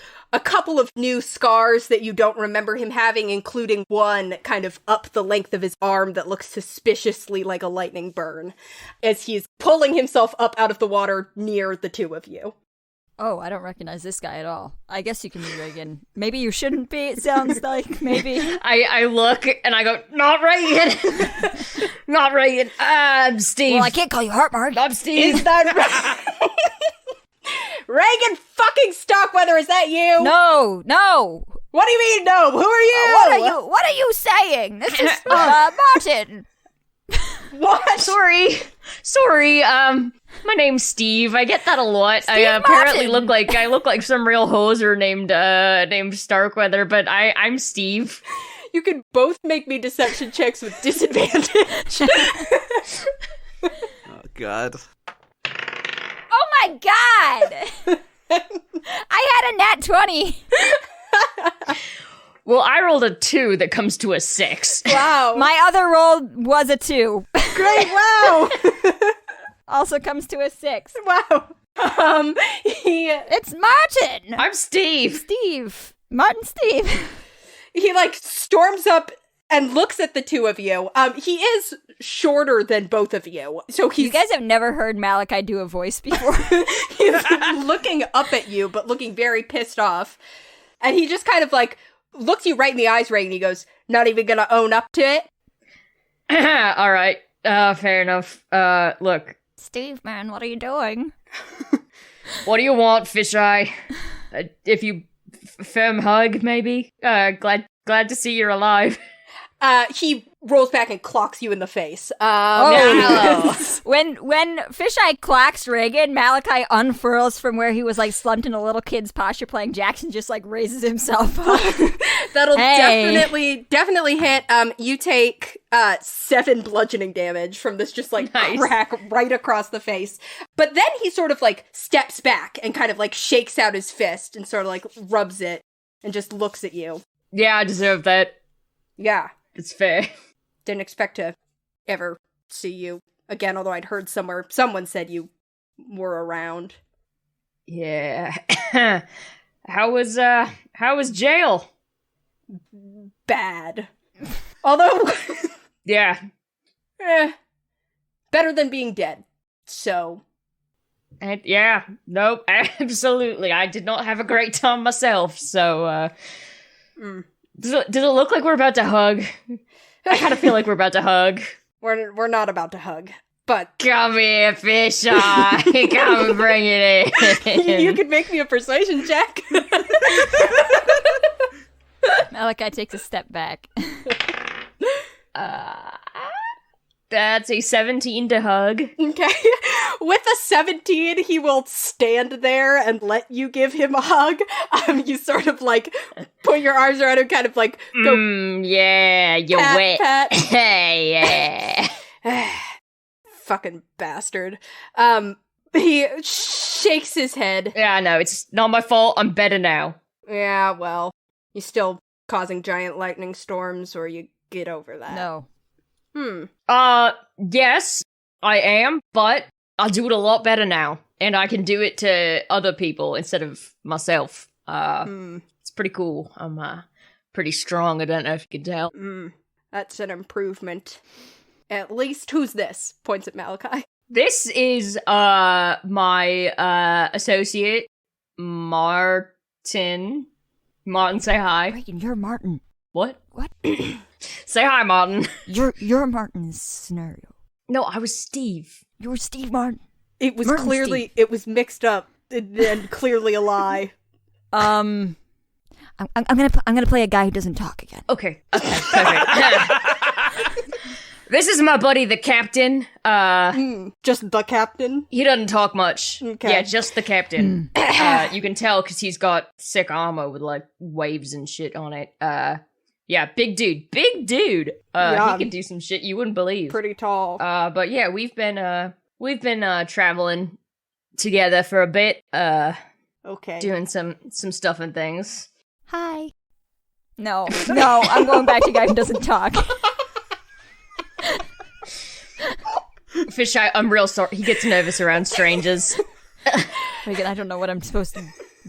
couple of new scars that you don't remember him having, including one kind of up the length of his arm that looks suspiciously like a lightning burn, as he's pulling himself up out of the water near the two of you. Oh, I don't recognize this guy at all. I guess you can be Regin. Maybe you shouldn't be, it sounds like, maybe. I look and I go, "Not Regin! Not Regin. I'm Steve." Well, I can't call you Heartmark. I'm Steve. Is that right? Regin fucking Starkweather, is that you? No. What do you mean, no? Who are you? What are you saying? This is, Martin. What? Sorry, my name's Steve. I get that a lot. I apparently look like some real hoser named Starkweather, but I'm Steve. You can both make me deception checks with disadvantage. Oh, God. Oh my god! I had a nat 20. Well, I rolled a 2 that comes to a 6. Wow. My other roll was a 2. Great, wow! Also comes to a 6. Wow. It's Martin! I'm Steve. Martin Steve. He storms up and looks at the two of you. He is shorter than both of you. So You guys have never heard Malachi do a voice before? he's looking up at you, but looking very pissed off. And he just kind of looks you right in the eyes, Ray, and he goes, "Not even gonna own up to it?" All right. Fair enough. Look. Steve, man, what are you doing? What do you want, Fisheye? If you firm hug, maybe? Glad to see you're alive. He rolls back and clocks you in the face. No. When Fisheye clocks Regin, Malachi unfurls from where he was slumped in a little kid's posture playing jacks and just raises himself up. That'll definitely hit. You take 7 bludgeoning damage from this just, like, Nice. crack right across the face. But then he sort of, like, steps back and kind of, like, shakes out his fist and sort of, like, rubs it and just looks at you. Yeah, I deserve that. Yeah. It's fair. Didn't expect to ever see you again, although I'd heard someone said you were around. Yeah. How was jail? Bad. Although, Yeah. better than being dead. So, And yeah, nope, absolutely. I did not have a great time myself, so, does it look like we're about to hug? I kind of feel like we're about to hug. we're not about to hug, but Come here, fish eye. Come and bring it in. you could make me a persuasion check. Malachi takes a step back. That's a 17 to hug. Okay. With a 17, he will stand there and let you give him a hug. You sort of, like, put your arms around him, kind of, like, go Yeah, you're pat, wet. pat. Hey, yeah. Fucking bastard. He shakes his head. Yeah, no, it's not my fault. I'm better now. Yeah, well, you're still causing giant lightning storms, or you get over that. No. Yes, I am, but I'll do it a lot better now. And I can do it to other people instead of myself. It's pretty cool. I'm, pretty strong. I don't know if you can tell. That's an improvement. At least, who's this? Points at Malachi. This is, my, associate, Martin. Martin, say hi. Regin, you're Martin. What? What? Say hi, Martin. You're Martin's scenario. No, I was Steve. You're Steve Martin. It was Martin clearly, Steve. it was mixed up and clearly a lie. I'm gonna play a guy who doesn't talk again. Okay, perfect. This is my buddy, the captain. Just the captain? He doesn't talk much. Okay. Yeah, just the captain. You can tell because he's got sick armor with, like, waves and shit on it. Yeah, big dude. Yeah. He can do some shit you wouldn't believe. Pretty tall. But yeah, we've been traveling together for a bit, Okay. doing some stuff and things. Hi. No, I'm going back to guy who doesn't talk. Fisheye, I'm real sorry. He gets nervous around strangers. Regin, I don't know what I'm supposed to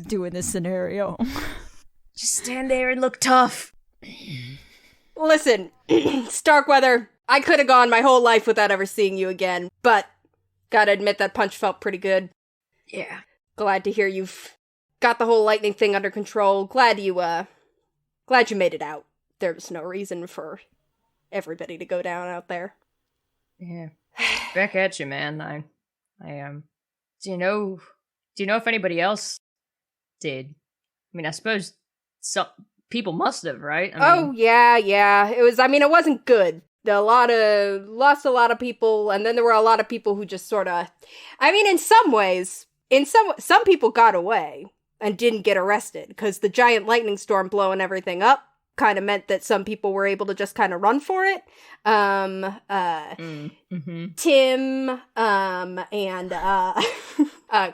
do in this scenario. Just stand there and look tough. Listen, Starkweather, I could have gone my whole life without ever seeing you again, but gotta admit that punch felt pretty good. Yeah. Glad to hear you've got the whole lightning thing under control. Glad you made it out. There was no reason for everybody to go down out there. Yeah. Back at you, man. I do you know if anybody else did? I mean, I suppose some people must have, right? Yeah. It wasn't good. Lost a lot of people, and then there were a lot of people who just sort of, in some ways, some people got away and didn't get arrested, because the giant lightning storm blowing everything up kind of meant that some people were able to just kind of run for it. Tim, and,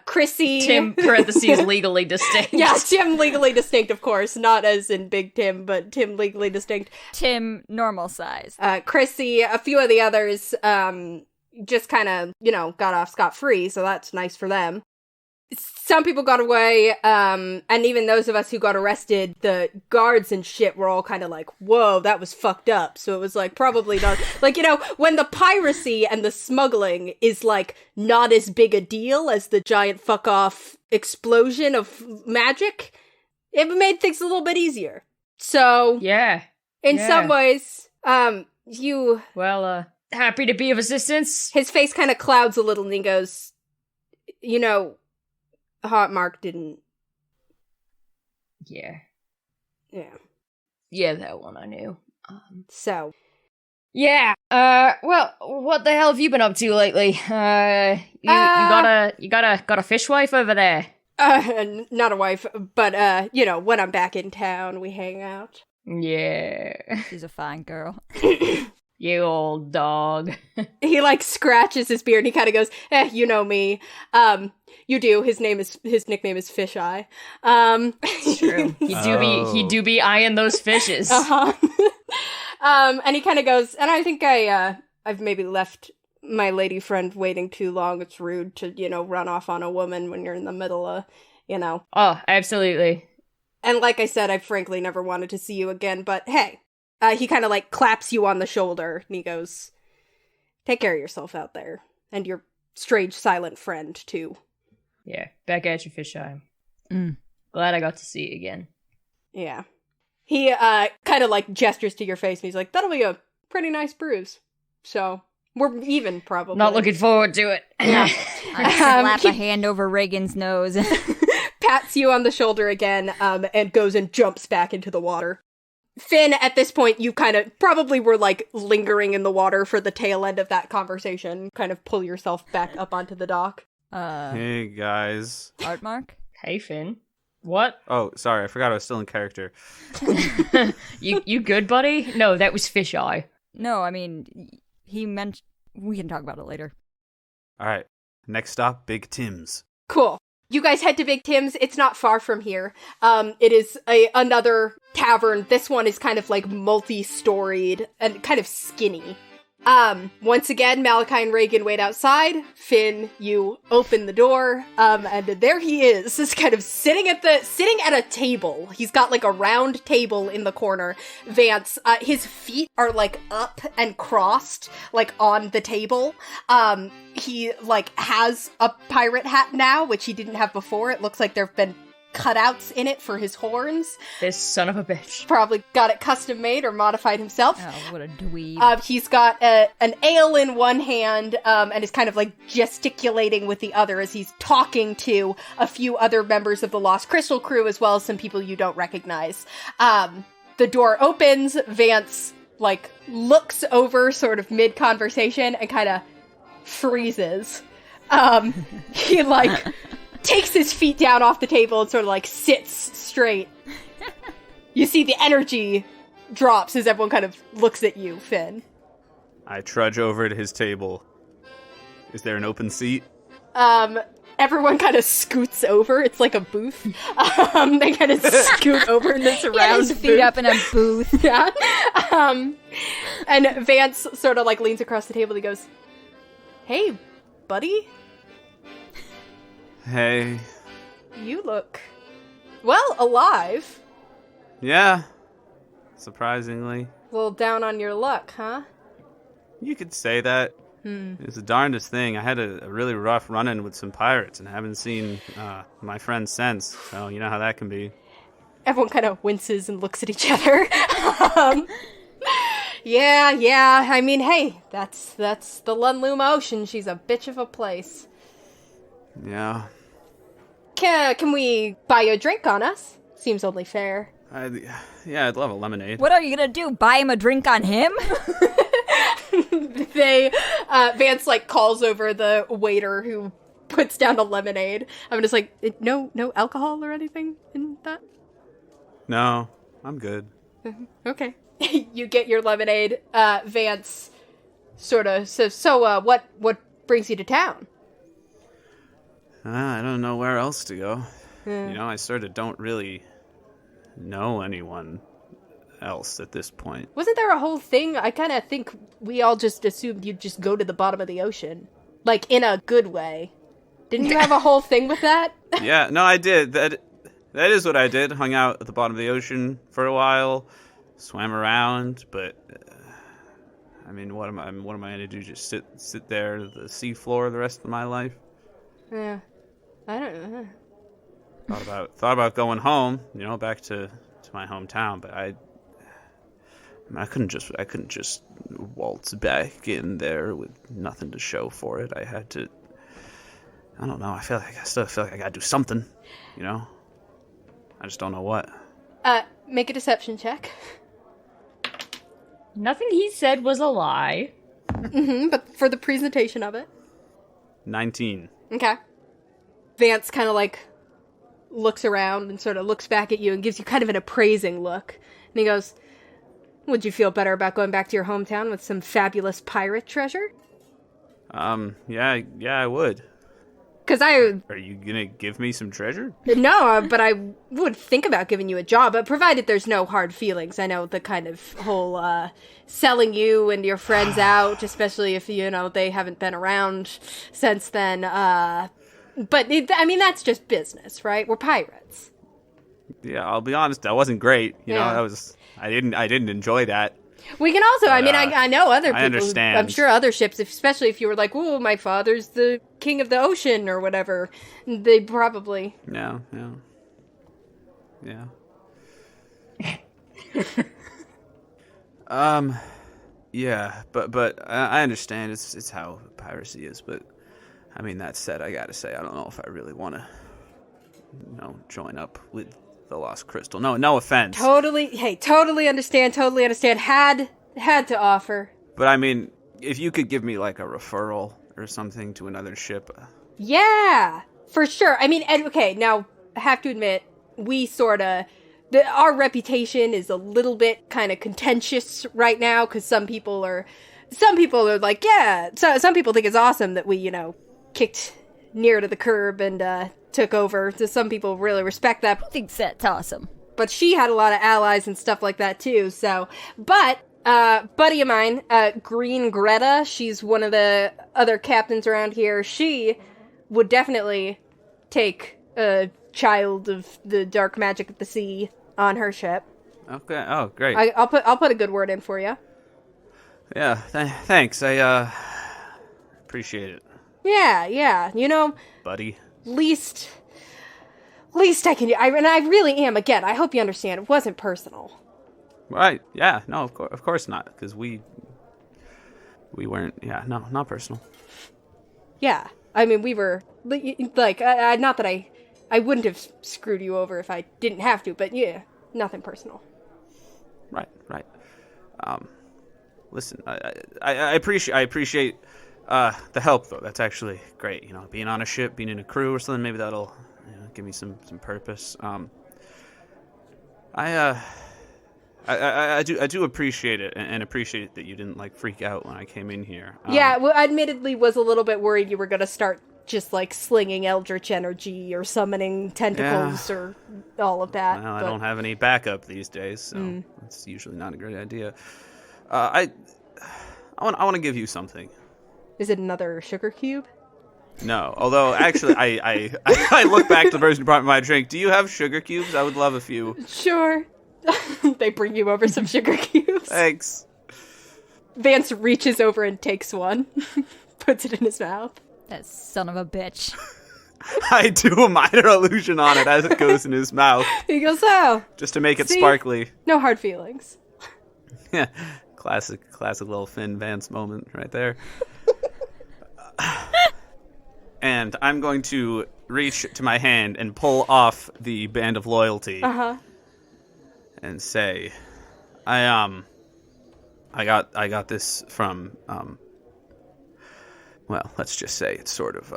Chrissy. Tim, parentheses, legally distinct. Yeah, Tim legally distinct, of course. Not as in Big Tim, but Tim legally distinct. Tim, normal size. Chrissy, a few of the others, just kind of, got off scot-free, so that's nice for them. Some people got away, and even those of us who got arrested, the guards and shit were all kind of like, whoa, that was fucked up. So it was like, probably not, like, when the piracy and the smuggling is like, not as big a deal as the giant fuck off explosion of magic, it made things a little bit easier. So, Yeah. in some ways, Well, happy to be of assistance. his face kind of clouds a little and he goes, Hot Mark didn't. Yeah. Yeah. Yeah, that one I knew. So. Yeah. Well, what the hell have you been up to lately? You got a fishwife over there? Not a wife, but when I'm back in town, we hang out. Yeah. She's a fine girl. You old dog. He, like, scratches his beard and he kind of goes, you know me. You do. His nickname is Fish Eye. It's true. He do be eyeing those fishes. Uh-huh. And he kind of goes, and I think I've maybe left my lady friend waiting too long. It's rude to, run off on a woman when you're in the middle of, Oh, absolutely. And like I said, I frankly never wanted to see you again, but hey. He kind of, like, claps you on the shoulder, and he goes, take care of yourself out there. And your strange, silent friend, too. Yeah, back at you, Fisheye. Mm. Glad I got to see you again. Yeah. He, kind of, like, gestures to your face, and he's like, that'll be a pretty nice bruise. So, we're even, probably. Not looking forward to it. Yeah. I slap a hand over Regin's nose. Pats you on the shoulder again, and goes and jumps back into the water. Finn, at this point, you kind of probably were, like, lingering in the water for the tail end of that conversation. Kind of pull yourself back up onto the dock. Hey, guys. Art Mark? Hey, Finn. What? Oh, sorry, I forgot I was still in character. You good, buddy? No, that was Fisheye. No, I mean, he meant... We can talk about it later. All right, next stop, Big Tim's. Cool. You guys head to Big Tim's. It's not far from here. It is another tavern. This one is kind of like multi-storied and kind of skinny. Once again, Malachi and Regin wait outside. Finn, you open the door, and there he is, just kind of sitting at a table. He's got like a round table in the corner. Vance, his feet are like up and crossed, like on the table. He like has a pirate hat now, which he didn't have before. It looks like there've been cutouts in it for his horns. This son of a bitch. Probably got it custom made or modified himself. Oh, what a dweeb. He's got an ale in one hand, and is kind of like gesticulating with the other as he's talking to a few other members of the Lost Crystal crew, as well as some people you don't recognize. The door opens, Vance, like, looks over sort of mid-conversation and kind of freezes. He, like... takes his feet down off the table and sort of, like, sits straight. You see the energy drops as everyone kind of looks at you, Finn. I trudge over to his table. Is there an open seat? Everyone kind of scoots over. It's like a booth. They kind of scoot over in this round his feet up in a booth. Yeah. And Vance sort of, like, leans across the table and he goes, hey, buddy. Hey. You look, well, alive. Yeah. Surprisingly. A little down on your luck, huh? You could say that. It's the darndest thing. I had a really rough run-in with some pirates and haven't seen my friends since. So you know how that can be. Everyone kind of winces and looks at each other. Yeah. I mean, hey, that's the Lunloom Ocean. She's a bitch of a place. Yeah. Can we buy you a drink on us? Seems only fair. I'd love a lemonade. What are you gonna do? Buy him a drink on him? Vance, like, calls over the waiter who puts down a lemonade. I'm just like, no alcohol or anything in that? No, I'm good. Okay. You get your lemonade. Vance sort of says, so, what brings you to town? I don't know where else to go. I sort of don't really know anyone else at this point. Wasn't there a whole thing? I kind of think we all just assumed you'd just go to the bottom of the ocean. Like, in a good way. Didn't you have a whole thing with that? Yeah, no, I did. That is what I did. Hung out at the bottom of the ocean for a while. Swam around, but... I mean, what am I going to do? Just sit there at the seafloor the rest of my life? Yeah. I don't know. Thought about going home, back to my hometown, but I couldn't just waltz back in there with nothing to show for it. I had to. I don't know. I still feel like I gotta do something. I just don't know what. Make a deception check. Nothing he said was a lie. But for the presentation of it. 19. Okay. Vance kind of, like, looks around and sort of looks back at you and gives you kind of an appraising look. And he goes, Would you feel better about going back to your hometown with some fabulous pirate treasure? Yeah, I would. Because Are you gonna give me some treasure? No, but I would think about giving you a job, but provided there's no hard feelings. I know the kind of whole, selling you and your friends out, especially if, they haven't been around since then, but, that's just business, right? We're pirates. Yeah, I'll be honest, that wasn't great. I didn't enjoy that. We can also, But, I know other people. I understand. I'm sure other ships, especially if you were like, "Oh, my father's the king of the ocean" or whatever, they probably. Yeah. Yeah, but I understand it's how piracy is. But that said, I gotta say, I don't know if I really want to, join up with the Lost Crystal. No offense. Totally understand. Had to offer. But if you could give me like a referral or something to another ship. Yeah, for sure. Okay, now I have to admit, we our reputation is a little bit kind of contentious right now because some people are like, yeah. So some people think it's awesome that we, kicked near to the curb and took over. So some people really respect that. I think that's awesome. But she had a lot of allies and stuff like that too. So, but buddy of mine, Green Greta, she's one of the other captains around here. She would definitely take a child of the dark magic of the sea on her ship. Okay. Oh, great. I'll put a good word in for you. Yeah. Thanks. I appreciate it. Yeah. Buddy. Least I can do. And I really am. Again, I hope you understand. It wasn't personal. Right. Yeah. No. Of course not. Because we weren't. Yeah. No. Not personal. Yeah. We were like. Not that I wouldn't have screwed you over if I didn't have to. But yeah, nothing personal. Right. Listen. I appreciate the help though. That's actually great. Being on a ship, being in a crew or something. Maybe that'll give me some purpose. I do appreciate it, and appreciate that you didn't freak out when I came in here. Yeah, well, admittedly was a little bit worried you were going to start just slinging eldritch energy or summoning tentacles or all of that. Well, I don't have any backup these days, so it's usually not a great idea. I want to give you something. Is it another sugar cube? No, although actually I look back to the person who brought me my drink. Do you have sugar cubes? I would love a few. Sure. They bring you over some sugar cubes. Thanks. Vance reaches over and takes one, puts it in his mouth. That son of a bitch. I do a minor illusion on it as it goes in his mouth. He goes, oh. Just to make it see? Sparkly. No hard feelings. Yeah. Classic little Finn Vance moment right there. And I'm going to reach to my hand and pull off the Band of Loyalty. Uh-huh. And say, I got this from, well, let's just say it's sort of,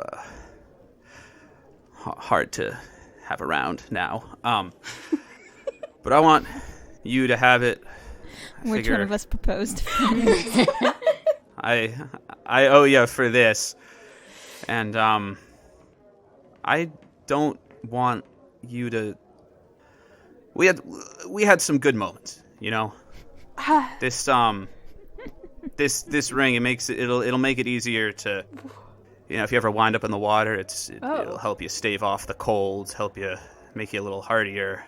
hard to have around now. But I want you to have it. Which one of us proposed? I owe you for this. And, I don't want you to... We had some good moments, This ring, it'll make it easier to, if you ever wind up in the water, it'll help you stave off the colds, make you a little hardier.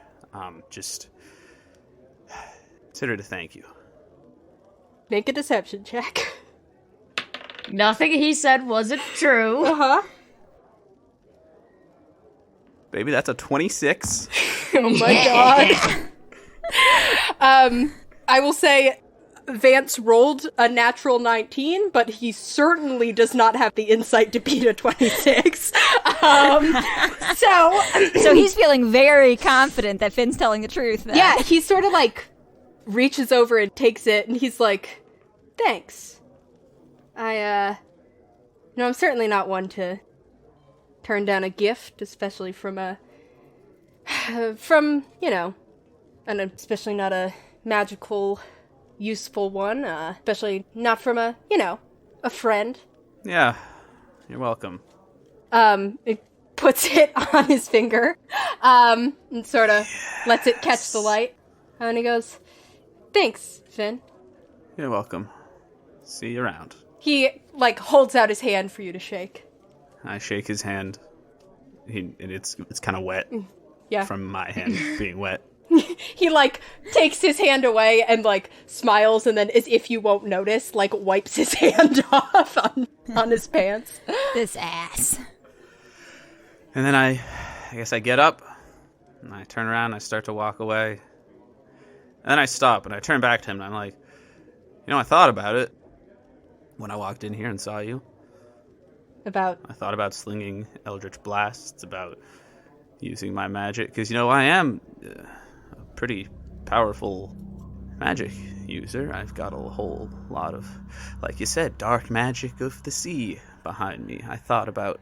Just consider it a thank you. Make a deception check. Nothing he said wasn't true. Uh-huh. Baby, that's a 26. Oh my god. I will say Vance rolled a natural 19, but he certainly does not have the insight to beat a 26. So he's feeling very confident that Finn's telling the truth. Then. Yeah, he sort of reaches over and takes it, and he's like, thanks. I'm certainly not one to turn down a gift, especially from and especially not a magical useful one, especially not from a friend. Yeah, you're welcome. It puts it on his finger, and sort of lets it catch the light. And he goes, "Thanks, Finn." You're welcome. See you around. He, holds out his hand for you to shake. I shake his hand. It's kind of wet. Yeah. From my hand being wet. He, takes his hand away and, smiles, and then, as if you won't notice, wipes his hand off on his pants. This ass. And then I guess I get up, and I turn around, and I start to walk away. And then I stop, and I turn back to him, and I'm like, I thought about it when I walked in here and saw you. I thought about slinging Eldritch Blasts, about using my magic, because, I am a pretty powerful magic user. I've got a whole lot of, like you said, dark magic of the sea behind me. I thought about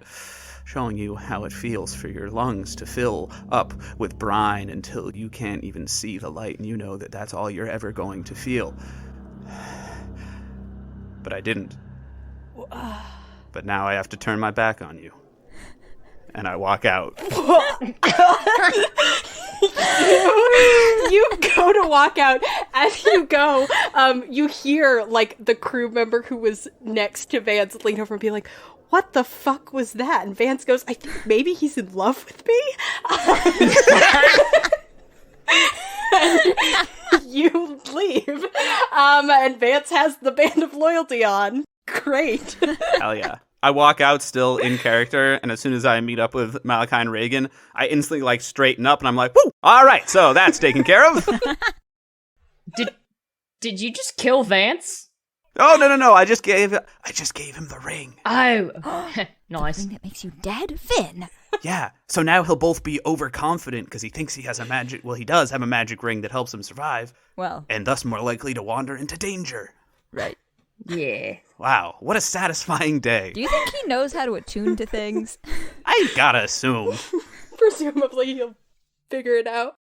showing you how it feels for your lungs to fill up with brine until you can't even see the light, and you know that that's all you're ever going to feel. But I didn't. But now I have to turn my back on you. And I walk out. You go to walk out. As you go, you hear, the crew member who was next to Vance lean over and be like, "What the fuck was that?" And Vance goes, "I think maybe he's in love with me." And you leave. And Vance has the Band of Loyalty on. Great. Hell yeah. I walk out still in character, and as soon as I meet up with Malachi and Regin, I instantly straighten up, and I'm like, "Woo! All right, so that's taken care of." Did you just kill Vance? Oh no! I just gave him the ring. Oh, nice. Ring that makes you dead, Finn. Yeah. So now he'll both be overconfident because he thinks he has a magic. Well, he does have a magic ring that helps him survive. Well, and thus more likely to wander into danger. Right. Yeah. Wow, what a satisfying day. Do you think he knows how to attune to things? I gotta assume. Presumably he'll figure it out.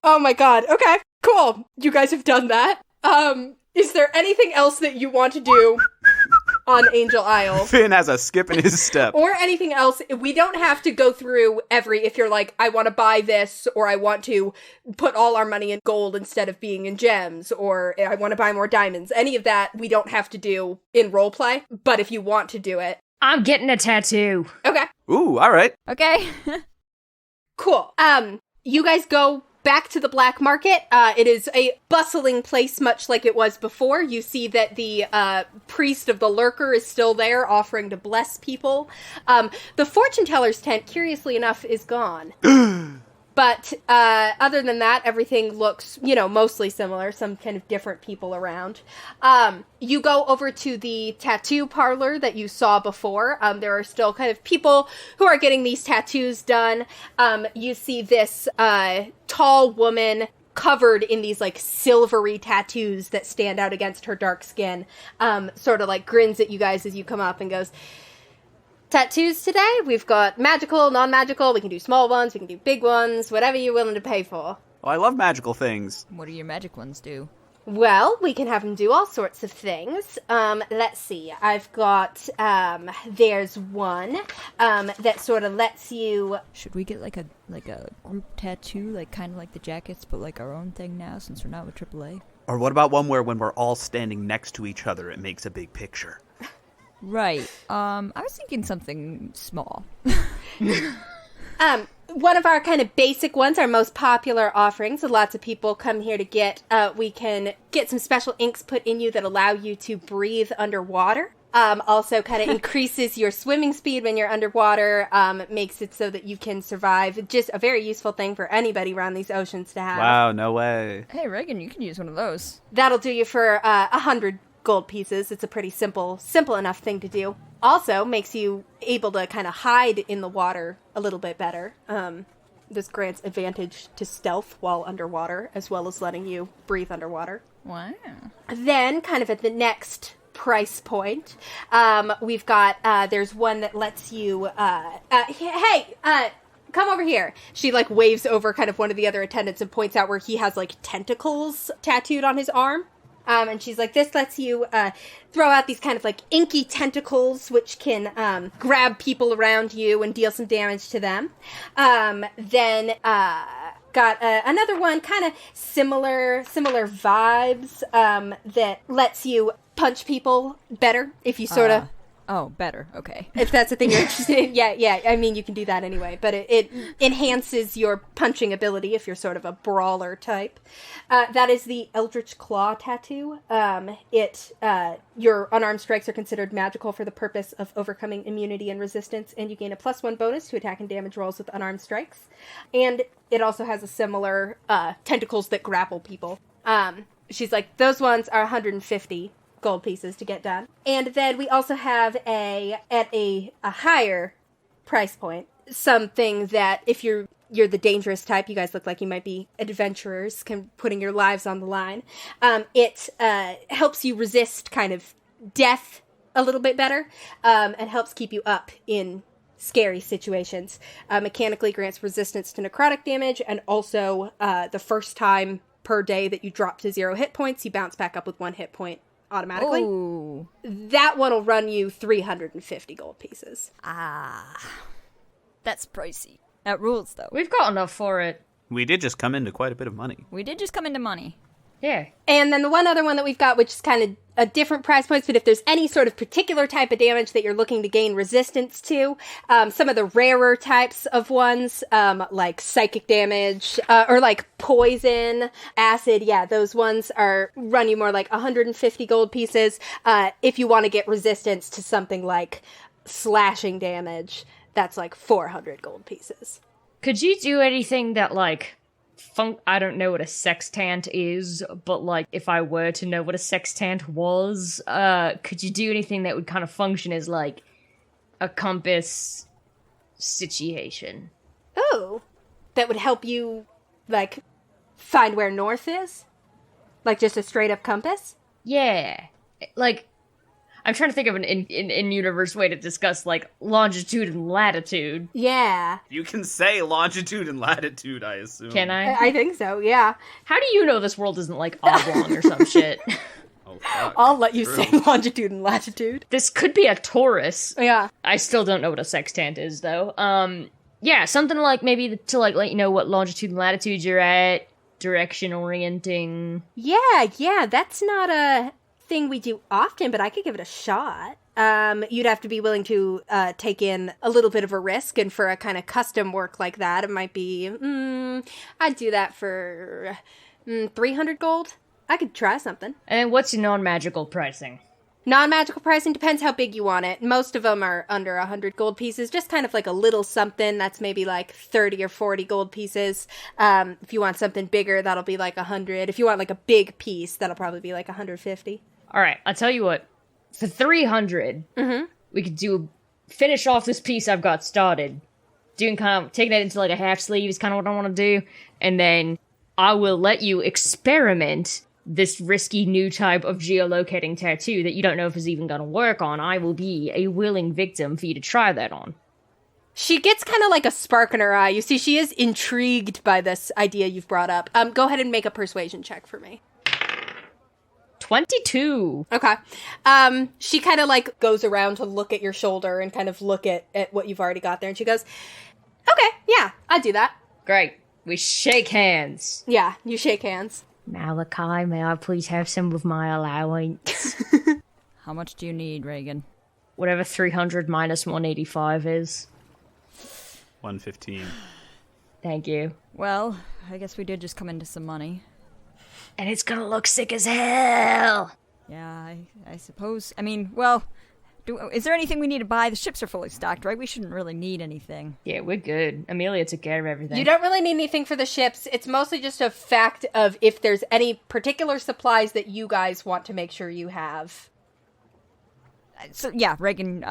Oh my god. Okay, cool. You guys have done that. Is there anything else that you want to do on Angel Isle? Finn has a skip in his step. Or anything else. We don't have to go through if you're like, I want to buy this, or I want to put all our money in gold instead of being in gems, or I want to buy more diamonds. Any of that we don't have to do in roleplay, but if you want to do it. I'm getting a tattoo. Okay. Ooh, alright. Okay. Cool. You guys go back to the black market. It is a bustling place, much like it was before. You see that the priest of the lurker is still there, offering to bless people. The fortune teller's tent, curiously enough, is gone. But other than that, everything looks, mostly similar. Some kind of different people around. You go over to the tattoo parlor that you saw before. There are still kind of people who are getting these tattoos done. You see this tall woman covered in these silvery tattoos that stand out against her dark skin. Sort of grins at you guys as you come up and goes, "Tattoos today? We've got magical, non-magical, we can do small ones, we can do big ones, whatever you're willing to pay for." Oh, I love magical things. What do your magic ones do? Well, we can have them do all sorts of things. Let's see. I've got, there's one, that sort of lets you... Should we get a group tattoo, kind of like the jackets, but our own thing now, since we're not with AAA? Or what about one where when we're all standing next to each other, it makes a big picture? Right. I was thinking something small. One of our kind of basic ones, our most popular offerings that lots of people come here to get, we can get some special inks put in you that allow you to breathe underwater. Also kind of increases your swimming speed when you're underwater, makes it so that you can survive. Just a very useful thing for anybody around these oceans to have. Wow, no way. Hey, Regin, you can use one of those. That'll do you for 100 gold pieces. It's a pretty simple enough thing to do. Also makes you able to kind of hide in the water a little bit better. This grants advantage to stealth while underwater, as well as letting you breathe underwater. Wow. Then, kind of at the next price point, we've got, there's one that lets you, hey, come over here. She, waves over kind of one of the other attendants and points out where he has, tentacles tattooed on his arm. And she's like, this lets you throw out these kind of like inky tentacles, which can grab people around you and deal some damage to them. Then got another one, kind of similar vibes, that lets you punch people better if you sort of... Oh, better. Okay. If that's the thing you're interested in. Yeah. I mean, you can do that anyway, but it enhances your punching ability if you're sort of a brawler type. That is the Eldritch Claw tattoo. Your unarmed strikes are considered magical for the purpose of overcoming immunity and resistance, and you gain a +1 bonus to attack and damage rolls with unarmed strikes. And it also has a similar tentacles that grapple people. She's like, those ones are 150 gold pieces to get done. And then we also have at a higher price point, something that if you're the dangerous type, you guys look like you might be adventurers, putting your lives on the line. It helps you resist kind of death a little bit better, and helps keep you up in scary situations. Mechanically grants resistance to necrotic damage, and also the first time per day that you drop to 0 hit points, you bounce back up with 1 hit point automatically. Ooh. That one will run you 350 gold pieces. That's pricey. That rules, though. We've got enough for it. We did just come into quite a bit of money. Yeah. And then the one other one that we've got, which is kind of a different price point, but if there's any sort of particular type of damage that you're looking to gain resistance to, some of the rarer types of ones, like psychic damage, or like poison, acid, those ones run you more like 150 gold pieces. If you want to get resistance to something like slashing damage, that's like 400 gold pieces. Could you do anything that, like, I don't know what a sextant is, but, like, if I were to know what a sextant was, could you do anything that would kind of function as, like, a compass situation? Oh, that would help you, like, find where north is? Like, just a straight-up compass? Yeah. Like, I'm trying to think of an in-universe way to discuss, like, longitude and latitude. Yeah. You can say longitude and latitude, I assume. Can I? I think so, yeah. How do you know this world isn't, like, oblong or some shit? Oh, fuck. I'll let you say longitude and latitude. This could be a torus. Yeah. I still don't know what a sextant is, though. Yeah, something like maybe to, like, let you know what longitude and latitude you're at, direction orienting. Yeah, that's not a thing we do often, but I could give it a shot. You'd have to be willing to take in a little bit of a risk, and for a kind of custom work like that, it might be, I'd do that for 300 gold. I could try something. And what's your non-magical pricing? Non-magical pricing depends how big you want it. Most of them are under 100 gold pieces, just kind of like a little something that's maybe like 30 or 40 gold pieces. If you want something bigger, that'll be like 100. If you want like a big piece, that'll probably be like 150. All right, I'll tell you what. For 300, we could finish off this piece I've got started. Taking that into like a half sleeve is kind of what I want to do. And then I will let you experiment this risky new type of geolocating tattoo that you don't know if is even going to work on. I will be a willing victim for you to try that on. She gets kind of like a spark in her eye. You see, she is intrigued by this idea you've brought up. Go ahead and make a persuasion check for me. 22. Okay. She kind of like goes around to look at your shoulder and kind of look at what you've already got there. And she goes, okay, yeah, I'd do that. Great. We shake hands. Yeah, you shake hands. Malachi, may I please have some of my allowance? How much do you need, Regin? Whatever 300 minus 185 is. 115. Thank you. Well, I guess we did just come into some money. And it's gonna look sick as hell. Yeah, I suppose. I mean, well, is there anything we need to buy? The ships are fully stocked, right? We shouldn't really need anything. Yeah, we're good. Amelia took care of everything. You don't really need anything for the ships. It's mostly just a fact of if there's any particular supplies that you guys want to make sure you have. So, yeah, Regin,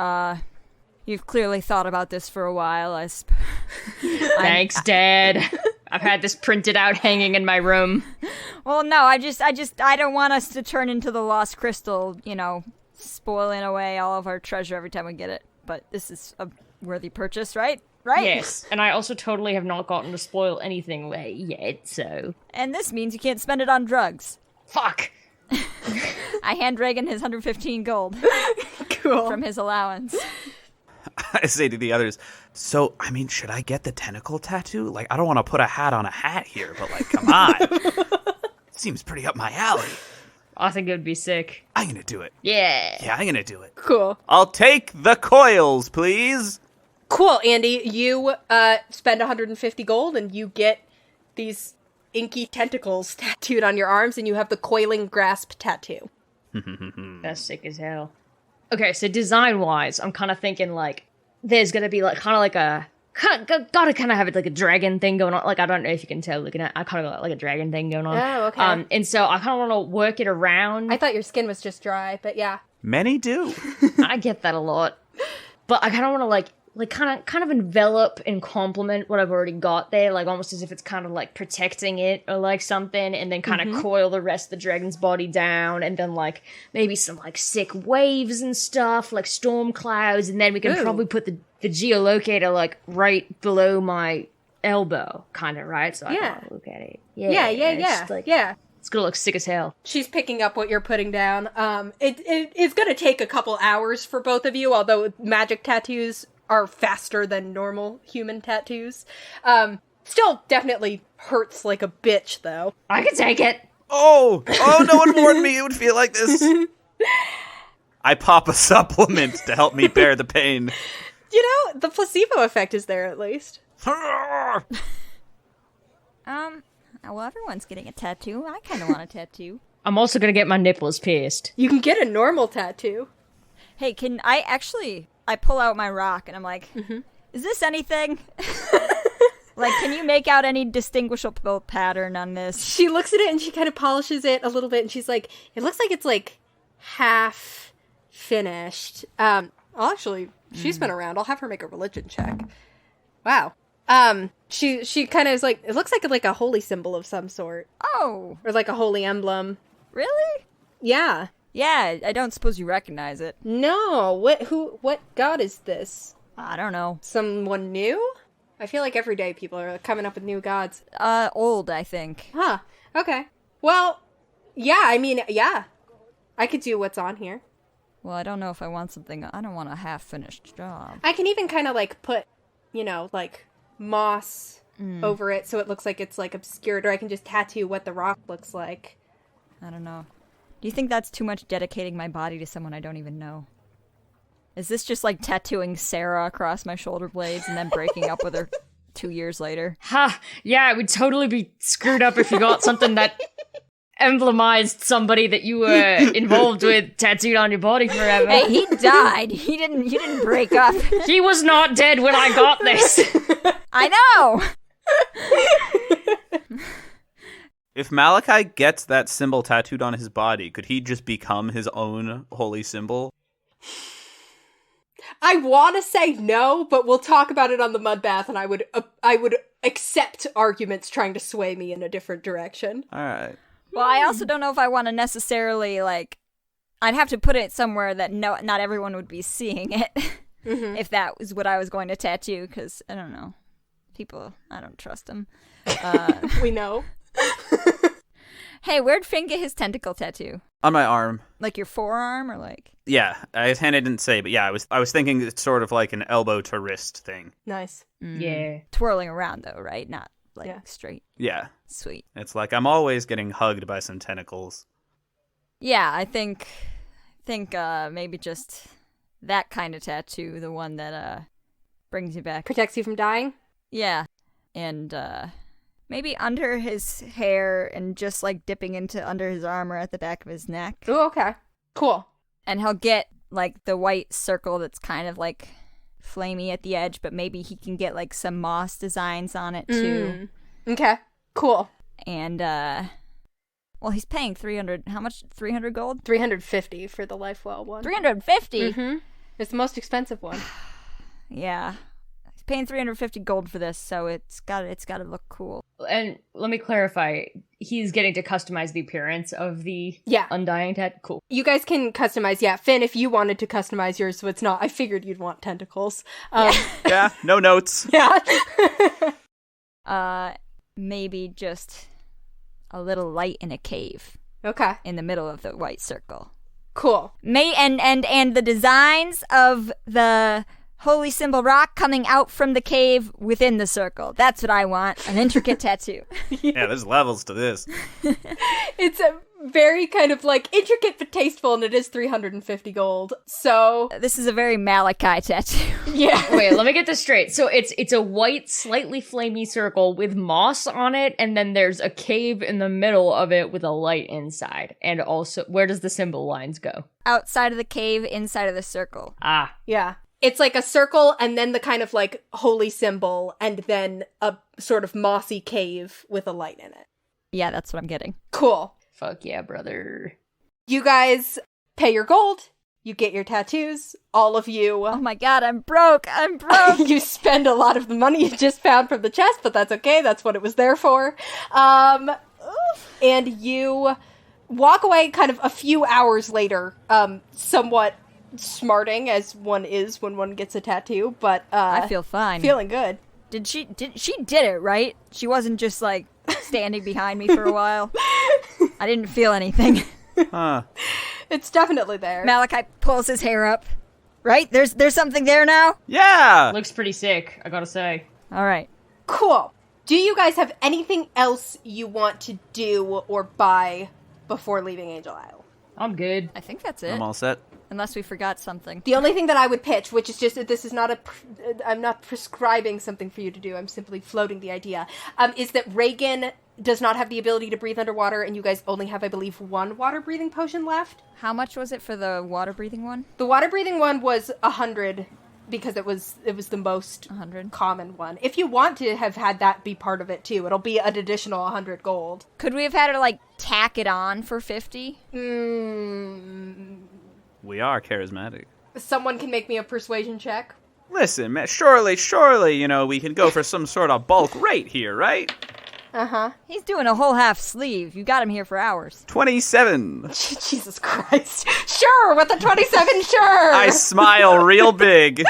you've clearly thought about this for a while. Thanks, Dad. I've had this printed out hanging in my room. Well, no, I don't want us to turn into the Lost Crystal, spoiling away all of our treasure every time we get it. But this is a worthy purchase, right? Right? Yes, and I also totally have not gotten to spoil anything away yet, so... And this means you can't spend it on drugs. Fuck! I hand Regin his 115 gold Cool. from his allowance. I say to the others, so, I mean, should I get the tentacle tattoo? Like, I don't want to put a hat on a hat here, but, like, come on. Seems pretty up my alley. I think it would be sick. I'm going to do it. Yeah. Yeah, I'm going to do it. Cool. I'll take the coils, please. Cool, Andy. You spend 150 gold and you get these inky tentacles tattooed on your arms, and you have the coiling grasp tattoo. That's sick as hell. Okay, so design-wise, I'm kind of thinking, like, there's gonna be, like, kind of like a... Gotta kind of have it like a dragon thing going on. Like, I don't know if you can tell looking at... I kind of got, like, a dragon thing going on. Oh, okay. And so I kind of want to work it around. I thought your skin was just dry, but yeah. Many do. I get that a lot. But I kind of want to, like kind of envelop and complement what I've already got there, like almost as if it's kind of like protecting it or like something, and then kind of coil the rest of the dragon's body down, and then like maybe some like sick waves and stuff, like storm clouds, and then we can probably put the geolocator like right below my elbow, kind of, right? So I can look at it. Yeah. It's gonna look sick as hell. She's picking up what you're putting down. It's gonna take a couple hours for both of you, although magic tattoos are faster than normal human tattoos. Still definitely hurts like a bitch, though. I can take it. Oh, no one warned me it would feel like this. I pop a supplement to help me bear the pain. You know, the placebo effect is there at least. Well, everyone's getting a tattoo. I kind of want a tattoo. I'm also gonna get my nipples pierced. You can get a normal tattoo. Hey, can I actually... I pull out my rock and I'm like, is this anything? Like, can you make out any distinguishable pattern on this? She looks at it and she kind of polishes it a little bit, and she's like, it looks like it's like half finished. She's been around. I'll have her make a religion check. Wow. She kind of is like, it looks like a holy symbol of some sort. Oh. Or like a holy emblem. Really? Yeah. Yeah, I don't suppose you recognize it. No. What god is this? I don't know. Someone new? I feel like every day people are coming up with new gods. Old, I think. Huh. Okay. Well, yeah, I mean, yeah. I could do what's on here. Well, I don't know if I want something... I don't want a half-finished job. I can even kind of, like, put, like, moss over it so it looks like it's, like, obscured, or I can just tattoo what the rock looks like. I don't know. Do you think that's too much dedicating my body to someone I don't even know? Is this just like tattooing Sarah across my shoulder blades and then breaking up with her 2 years later? Ha! Yeah, it would totally be screwed up if you got something that emblemized somebody that you were involved with tattooed on your body forever. Hey, he died. You didn't break up. He was not dead when I got this. I know! If Malachi gets that symbol tattooed on his body, could he just become his own holy symbol? I want to say no, but we'll talk about it on the mud bath, and I would accept arguments trying to sway me in a different direction. All right. Well, I also don't know if I want to necessarily, like... I'd have to put it somewhere that not everyone would be seeing it. If that was what I was going to tattoo, because, I don't know. People, I don't trust them. We know. Hey, where'd Finn get his tentacle tattoo? On my arm. Like your forearm, or like? Yeah, I didn't say, but yeah, I was thinking it's sort of like an elbow to wrist thing. Nice. Yeah. Twirling around, though, right? Not, like, straight. Yeah. Sweet. It's like I'm always getting hugged by some tentacles. Yeah, I think maybe just that kind of tattoo, the one that brings you back. Protects you from dying? Yeah. And maybe under his hair and just like dipping into under his armor at the back of his neck. Oh, okay. Cool. And he'll get like the white circle that's kind of like flamey at the edge, but maybe he can get like some moss designs on it too. Okay. Cool. And well, he's paying 300. How much? 300 gold? 350 for the Lifewell one. 350? Mm-hmm. It's the most expensive one. Yeah. He's paying 350 gold for this, so it's got to look cool. And let me clarify, he's getting to customize the appearance of the Undying tattoo. Cool. You guys can customize, Finn, if you wanted to customize yours so it's not, I figured you'd want tentacles. Yeah, no notes. Yeah. Maybe just a little light in a cave. Okay. in the middle of the white circle. Cool. And the designs of the holy symbol rock coming out from the cave within the circle. That's what I want. An intricate tattoo. Yeah, there's levels to this. It's a very kind of like intricate but tasteful, and it is 350 gold. So This is a very Malachi tattoo. yeah. Wait, let me get this straight. So it's a white, slightly flamey circle with moss on it, and then there's a cave in the middle of it with a light inside. And also, where does the symbol lines go? Outside of the cave, inside of the circle. Ah, Yeah. It's like a circle and then the kind of like holy symbol and then a sort of mossy cave with a light in it. Yeah, that's what I'm getting. Cool. fuck yeah, brother. You guys pay your gold. You get your tattoos. All of you. Oh my god, I'm broke. I'm broke. You spend a lot of the money you just found from the chest, but that's okay. That's what it was there for. And you walk away kind of a few hours later, somewhat smarting as one is when one gets a tattoo, but I feel fine. feeling good. She did it, right? She wasn't just like standing behind me for a while. I didn't feel anything. Huh. It's definitely there. Malachi pulls his hair up. Right? There's something there now? Yeah! Looks pretty sick, I gotta say. All right. Cool. Do you guys have anything else you want to do or buy before leaving Angel Isle? I'm good. I think that's it. I'm all set. Unless we forgot something. The only thing that I would pitch, which is just, this is not I'm not prescribing something for you to do, I'm simply floating the idea, is that Regin does not have the ability to breathe underwater, and you guys only have, I believe, one water-breathing potion left. How much was it for the water-breathing one? The water-breathing one was 100, because it was the most 100. common one. If you want to have had that be part of it, too, it'll be an additional 100 gold. Could we have had her, like, tack it on for 50? We are charismatic. Someone can make me a persuasion check. Listen, man, surely, we can go for some sort of bulk rate here, right? Uh-huh. He's doing a whole half sleeve. You got him here for hours. 27. Jesus Christ. Sure, with the 27, sure. I smile real big.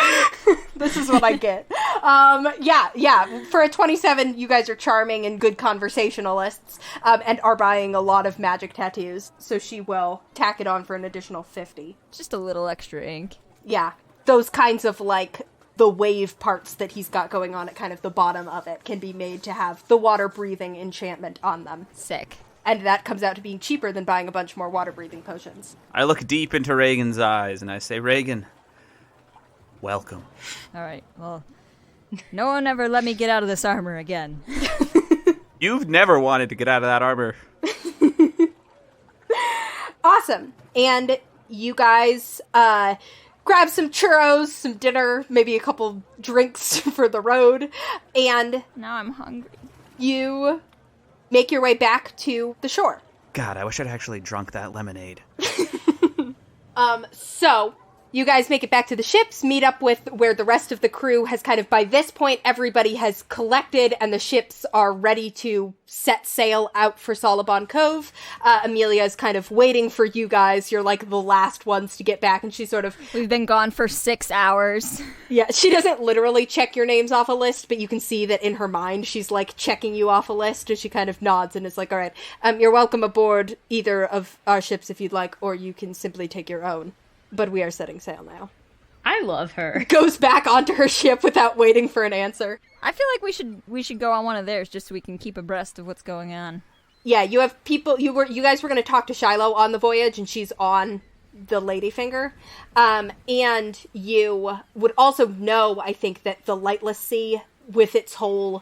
This is what I get. Yeah. For a 27, you guys are charming and good conversationalists, and are buying a lot of magic tattoos, so she will tack it on for an additional 50. Just a little extra ink. Yeah. Those kinds of, like, the wave parts that he's got going on at kind of the bottom of it can be made to have the water-breathing enchantment on them. Sick. And that comes out to being cheaper than buying a bunch more water-breathing potions. I look deep into Reagan's eyes and I say, Regin, welcome. All right, well, no one ever let me get out of this armor again. You've never wanted to get out of that armor. Awesome. And you guys, grab some churros, some dinner, maybe a couple drinks for the road, and Now I'm hungry. you make your way back to the shore. God, I wish I'd actually drunk that lemonade. So you guys make it back to the ships, meet up with where the rest of the crew has kind of, by this point, everybody has collected and the ships are ready to set sail out for Solomon Cove. Amelia is kind of waiting for you guys. You're like the last ones to get back, and she sort of... We've been gone for 6 hours. Yeah, she doesn't literally check your names off a list, but you can see that in her mind she's like checking you off a list, and she kind of nods and is like, all right, you're welcome aboard either of our ships if you'd like, or you can simply take your own. But we are setting sail now. I love her. Goes back onto her ship without waiting for an answer. I feel like we should go on one of theirs just so we can keep abreast of what's going on. Yeah, you have people, you guys were going to talk to Shiloh on the voyage, and she's on the Ladyfinger. And you would also know, I think, that the Lightless Sea, with its whole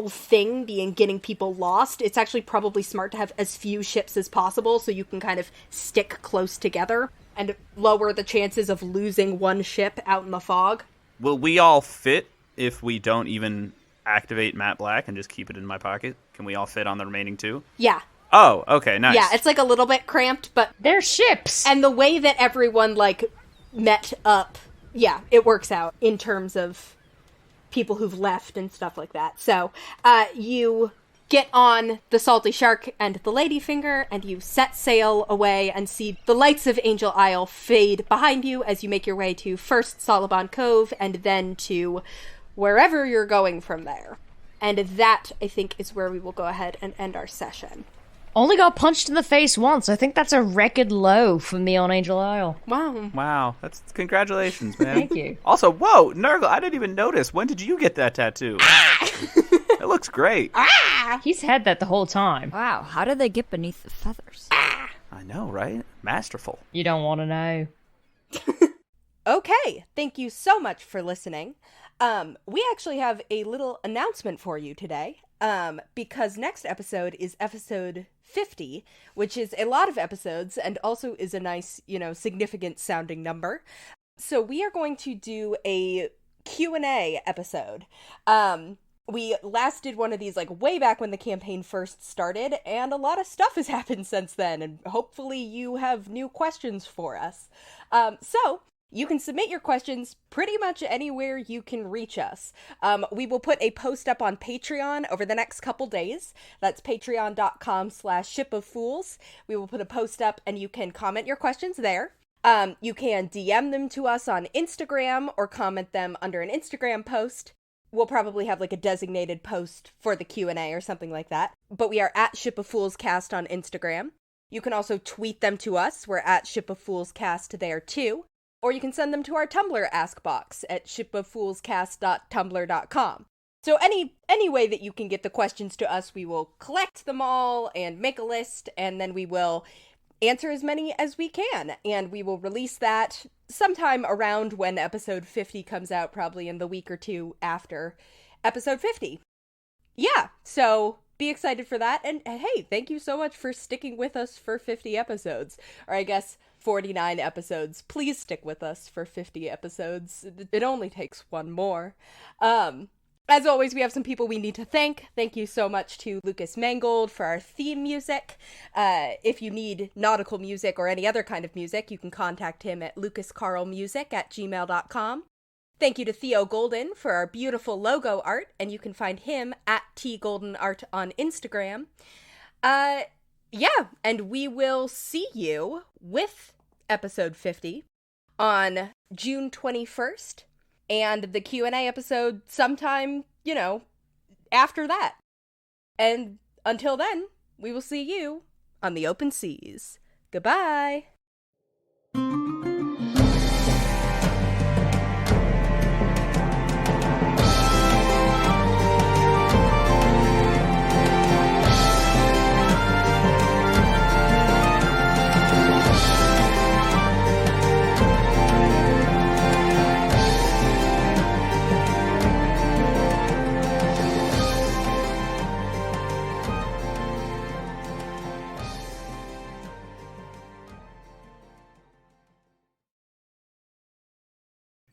thing being getting people lost, it's actually probably smart to have as few ships as possible so you can kind of stick close together and lower the chances of losing one ship out in the fog. Will we all fit if we don't even activate Matte Black and just keep it in my pocket? Can we all fit on the remaining two? Yeah. Oh, okay, nice. Yeah, it's like a little bit cramped, but... They're ships! And the way that everyone, like, met up, yeah, it works out in terms of people who've left and stuff like that. So, you get on the Salty Shark and the Ladyfinger, and you set sail away and see the lights of Angel Isle fade behind you as you make your way to first Solomon Cove and then to wherever you're going from there. And that, I think, is where we will go ahead and end our session. Only got punched in the face once. I think that's a record low for me on Angel Isle. Wow. That's congratulations, man. Thank you. Also, whoa, Nurgle, I didn't even notice. When did you get that tattoo? It looks great. He's had that the whole time. Wow, how did they get beneath the feathers? I know, right? Masterful. You don't want to know. Okay, thank you so much for listening. We actually have a little announcement for you today, because next episode is episode 50, which is a lot of episodes and also is a nice, significant sounding number. So we are going to do a Q&A episode. We last did one of these way back when the campaign first started, and a lot of stuff has happened since then, and hopefully you have new questions for us. So you can submit your questions pretty much anywhere you can reach us. We will put a post up on Patreon over the next couple days. That's patreon.com/shipoffools. We will put a post up and you can comment your questions there. You can DM them to us on Instagram or comment them under an Instagram post. We'll probably have a designated post for the Q&A or something like that. But we are at ShipOfFoolsCast on Instagram. You can also tweet them to us. We're at ShipOfFoolsCast there too. Or you can send them to our Tumblr Ask Box at shipoffoolscast.tumblr.com. So any way that you can get the questions to us, we will collect them all and make a list, and then we will answer as many as we can. And we will release that sometime around when episode 50 comes out, probably in the week or two after episode 50. Yeah, so be excited for that. And hey, thank you so much for sticking with us for 50 episodes. Or I guess 49 episodes. Please stick with us for 50 episodes. It only takes one more. As always, we have some people we need to thank. Thank you so much to Lucas Mangold for our theme music. If you need nautical music or any other kind of music, you can contact him at lucascarlmusic@gmail.com. Thank you to Theo Golden for our beautiful logo art, and you can find him at tgoldenart on Instagram. Yeah, and we will see you with episode 50 on June 21st, and the Q&A episode sometime, after that. And until then, we will see you on the open seas. Goodbye!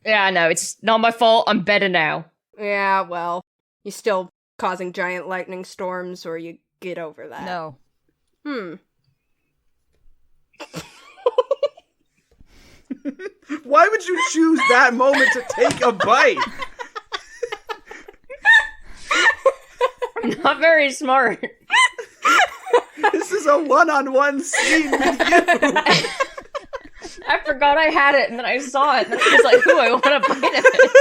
Yeah, I know. It's not my fault. I'm better now. Yeah, well, you're still causing giant lightning storms, or you get over that. No. Why would you choose that moment to take a bite? I'm not very smart. This is a one-on-one scene with you. I forgot I had it, and then I saw it, and I was like, ooh, I want to bite of it.